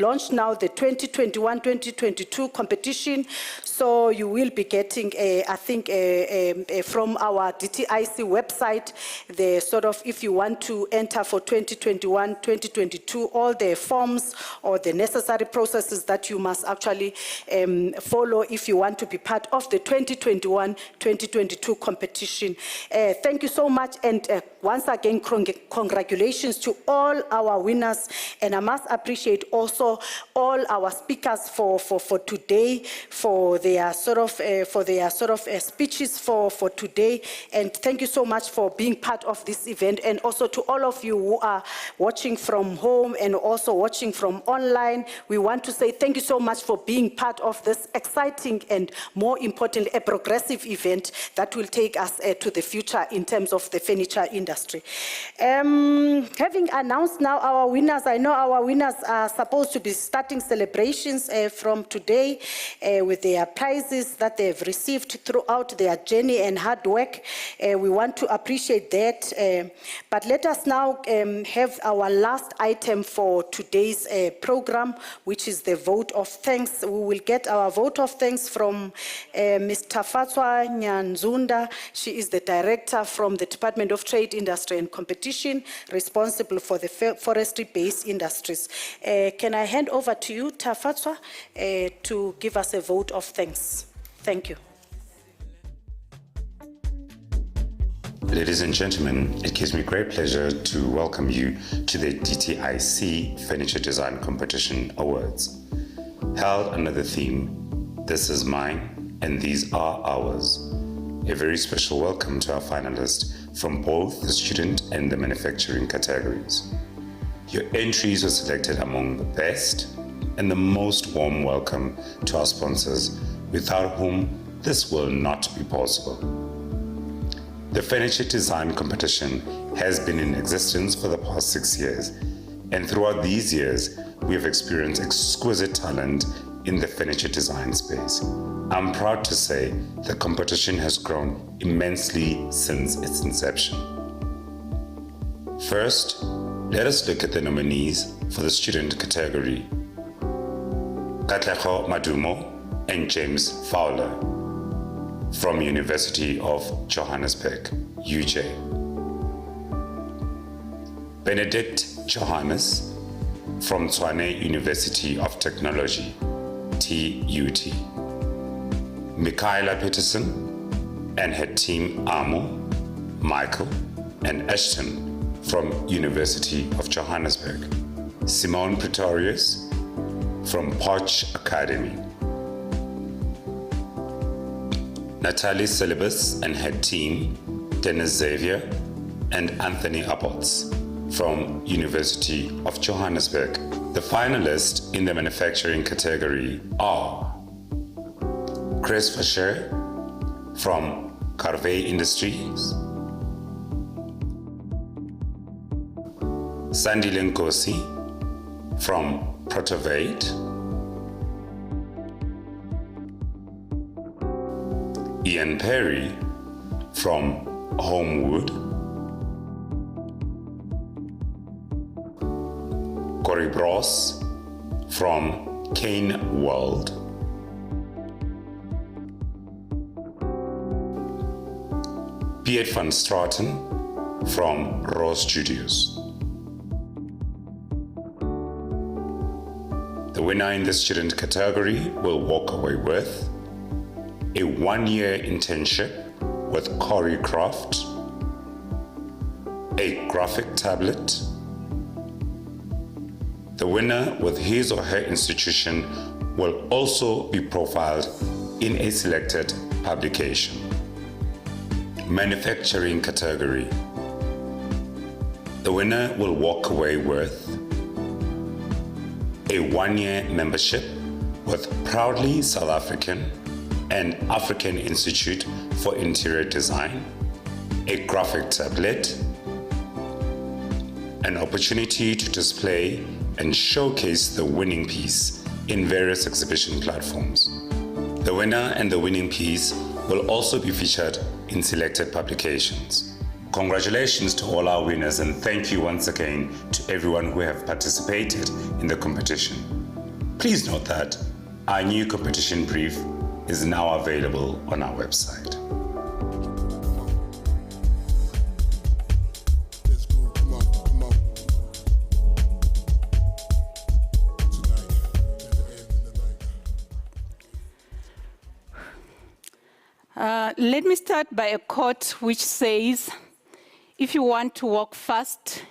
launched now the 2021-2022 competition. So you will be getting, from our DTIC website, the sort of, if you want to enter for 2021-2022, all the forms or the necessary processes that you must actually follow if you want to be part of the 2021-2022 competition. Thank you so much, and once again, congratulations to all our winners. And I must appreciate also all our speakers for today, for their sort of speeches for today. And thank you so much for being part of this event, and also to all of you who are watching from home and also watching from online. We want to say thank you so much for being part of this exciting and, more importantly, a progressive event that will take us to the future in terms of the furniture industry. Having announced now our winners, I know our winners are supposed to be starting celebrations from today with their prizes that they've received throughout their journey and hard work. We want to appreciate that. But let us now have our last item for today's program, which is the vote of thanks. We will get our vote of thanks from Ms. Tafatswa Nyanzunda. She is the director from the Department of Trade, Industry and Competition, responsible for the forestry-based industries. Can I hand over to you, Tafatswa, to give us a vote of thanks? Thank you. Ladies and gentlemen, it gives me great pleasure to welcome you to the DTIC Furniture Design Competition Awards. Held under the theme, "This is mine and these are ours." A very special welcome to our finalists from both the student and the manufacturing categories. Your entries were selected among the best, and the most warm welcome to our sponsors, without whom this will not be possible. The furniture design competition has been in existence for the past 6 years, and throughout these years, we have experienced exquisite talent in the furniture design space. I'm proud to say the competition has grown immensely since its inception. First, let us look at the nominees for the student category. Katlego Madumo and James Fowler from University of Johannesburg, UJ. Benedict Johannes from Tshwane University of Technology, TUT. Michaela Peterson and her team Amo, Michael, and Ashton from University of Johannesburg. Simone Pretorius from Poch Academy. Natalie Syllabus and her team, Dennis Xavier and Anthony Abbots from University of Johannesburg. The finalists in the manufacturing category are Chris Fisher from Carvey Industries, Sandy Lenkosi from Protovate, Ian Perry from Homewood, Corey Bros from Kane World, Piet van Straten from Raw Studios. The winner in the student category will walk away with a 1-year internship with Choreocraft, a graphic tablet. The winner with his or her institution will also be profiled in a selected publication. Manufacturing category. The winner will walk away with a 1-year membership with Proudly South African and African Institute for Interior Design, a graphic tablet, an opportunity to display and showcase the winning piece in various exhibition platforms. The winner and the winning piece will also be featured in selected publications. Congratulations to all our winners, and thank you once again to everyone who have participated in the competition. Please note that our new competition brief is now available on our website. Let me start by a quote which says, if you want to walk fast,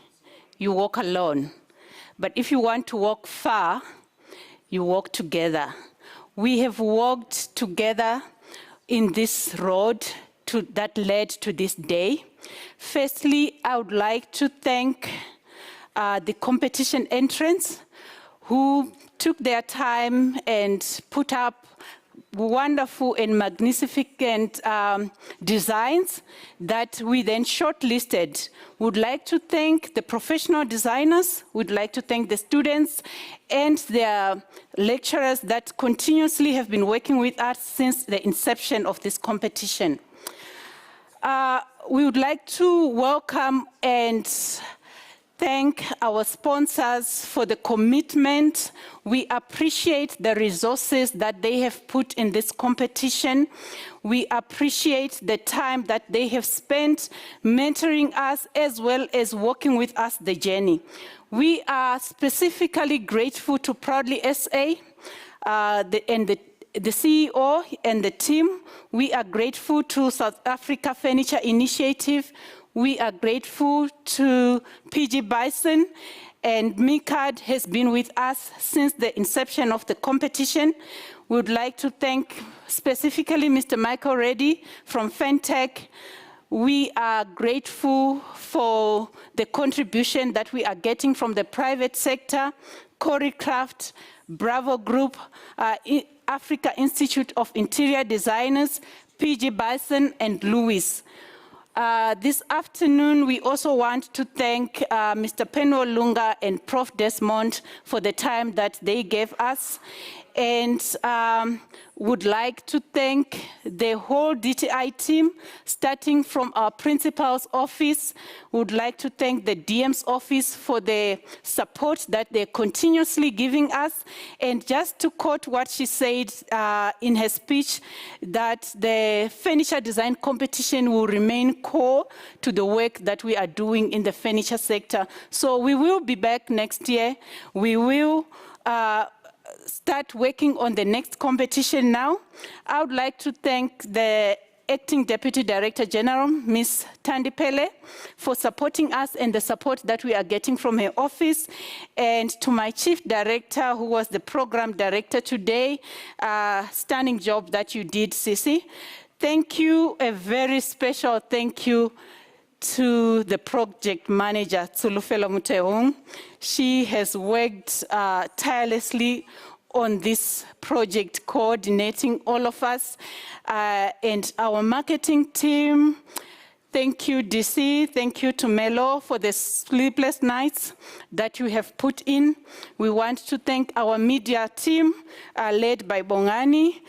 you walk alone. But if you want to walk far, you walk together. We have walked together in this road that led to this day. Firstly, I would like to thank the competition entrants who took their time and put up wonderful and magnificent designs that we then shortlisted. Would like to thank the professional designers, would like to thank the students and their lecturers that continuously have been working with us since the inception of this competition. We would like to welcome and thank our sponsors for the commitment. We appreciate the resources that they have put in this competition. We appreciate the time that they have spent mentoring us as well as walking with us the journey. We are specifically grateful to Proudly SA and the CEO and the team. We are grateful to South Africa Furniture Initiative. We are grateful to PG Bison, and MICAD has been with us since the inception of the competition. We would like to thank specifically Mr. Michael Reddy from Fentech. We are grateful for the contribution that we are getting from the private sector, Choreocraft, Bravo Group, Africa Institute of Interior Designers, PG Bison, and Lewis. This afternoon, we also want to thank Mr. Penwell Lunga and Prof. Desmond for the time that they gave us, and would like to thank the whole DTI team, starting from our principal's office. Would like to thank the DM's office for the support that they're continuously giving us. And just to quote what she said in her speech, that the furniture design competition will remain core to the work that we are doing in the furniture sector. So we will be back next year. We will start working on the next competition now. I would like to thank the Acting Deputy Director General, Ms. Thandi Pele, for supporting us and the support that we are getting from her office, and to my Chief Director, who was the Program Director today. Stunning job that you did, Sisi. Thank you, a very special thank you to the project manager, Tsulufelo Muteung. She has worked tirelessly on this project, coordinating all of us, and our marketing team. Thank you, DC. Thank you to Melo for the sleepless nights that you have put in. We want to thank our media team, led by Bongani.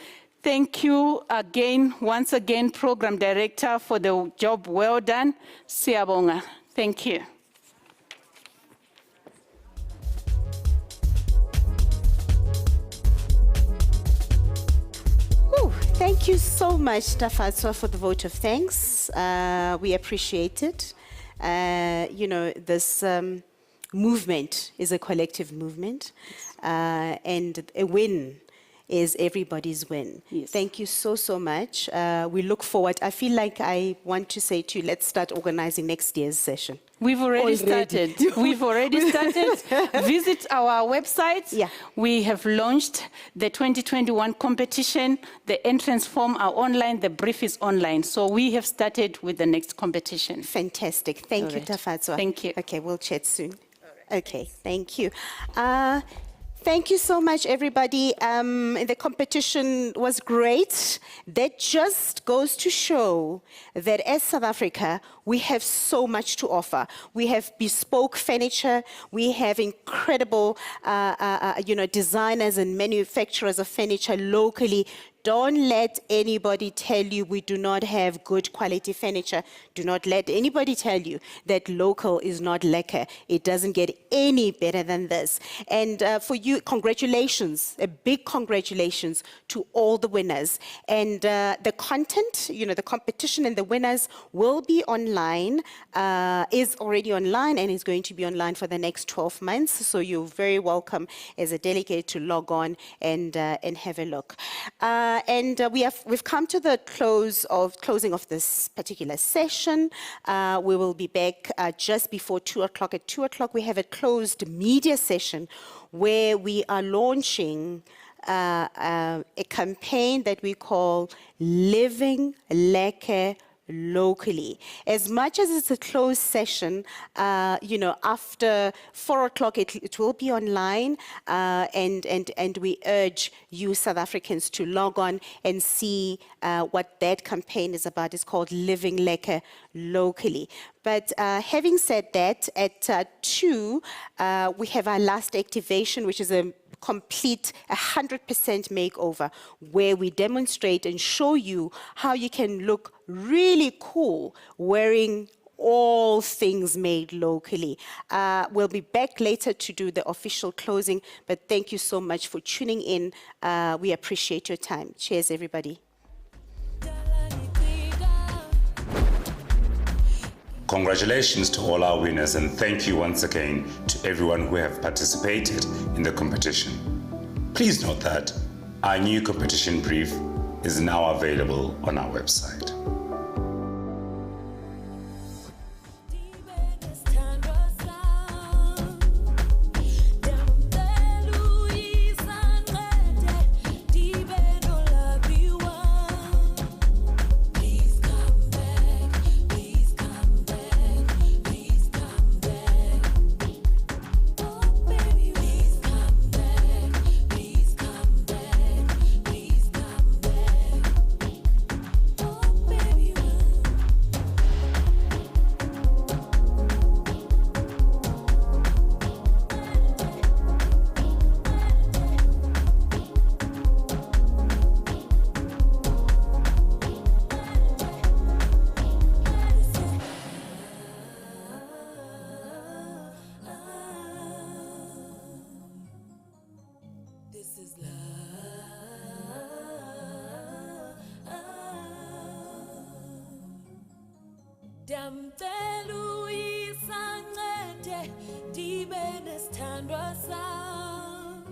Thank you again, once again, Program Director, for the job well done. Siyabonga. Thank you. Thank you so much, Tafatswa, for the vote of thanks. We appreciate it. You know, this movement is a collective movement, and a win is everybody's win. Yes. Thank you so, so much. We look forward. I feel like I want to say to you, let's start organizing next year's session. We've already started. We've already started. Visit our website. Yeah. We have launched the 2021 competition. The entrance form are online. The brief is online. So we have started with the next competition. Fantastic. Thank you, right. Tafatswa. Thank you. Okay, we'll chat soon. Okay, thank you. Thank you so much, everybody. The competition was great. That just goes to show that as South Africa, we have so much to offer. We have bespoke furniture. We have incredible, designers and manufacturers of furniture locally. Don't let anybody tell you we do not have good quality furniture. Do not let anybody tell you that local is not lekker. It doesn't get any better than this. And for you, congratulations, a big congratulations to all the winners. And the content, the competition and the winners will be online, is already online and is going to be online for the next 12 months. So you're very welcome as a delegate to log on and have a look. We've come to the closing of this particular session. We will be back just before 2 o'clock. At 2 o'clock, we have a closed media session where we are launching a campaign that we call Living Lekker Locally. As much as it's a closed session, after 4 o'clock it will be online, and we urge you South Africans to log on and see what that campaign is about. It's called Living Lekker Locally. But having said that, at 2, we have our last activation, which is a complete 100% makeover, where we demonstrate and show you how you can look really cool wearing all things made locally. We'll be back later to do the official closing, but thank you so much for tuning in. We appreciate your time. Cheers, everybody. Congratulations to all our winners, and thank you once again to everyone who have participated in the competition. Please note that our new competition brief is now available on our website. Ndiyamcela uyisancede ndibe nesithandwa sam.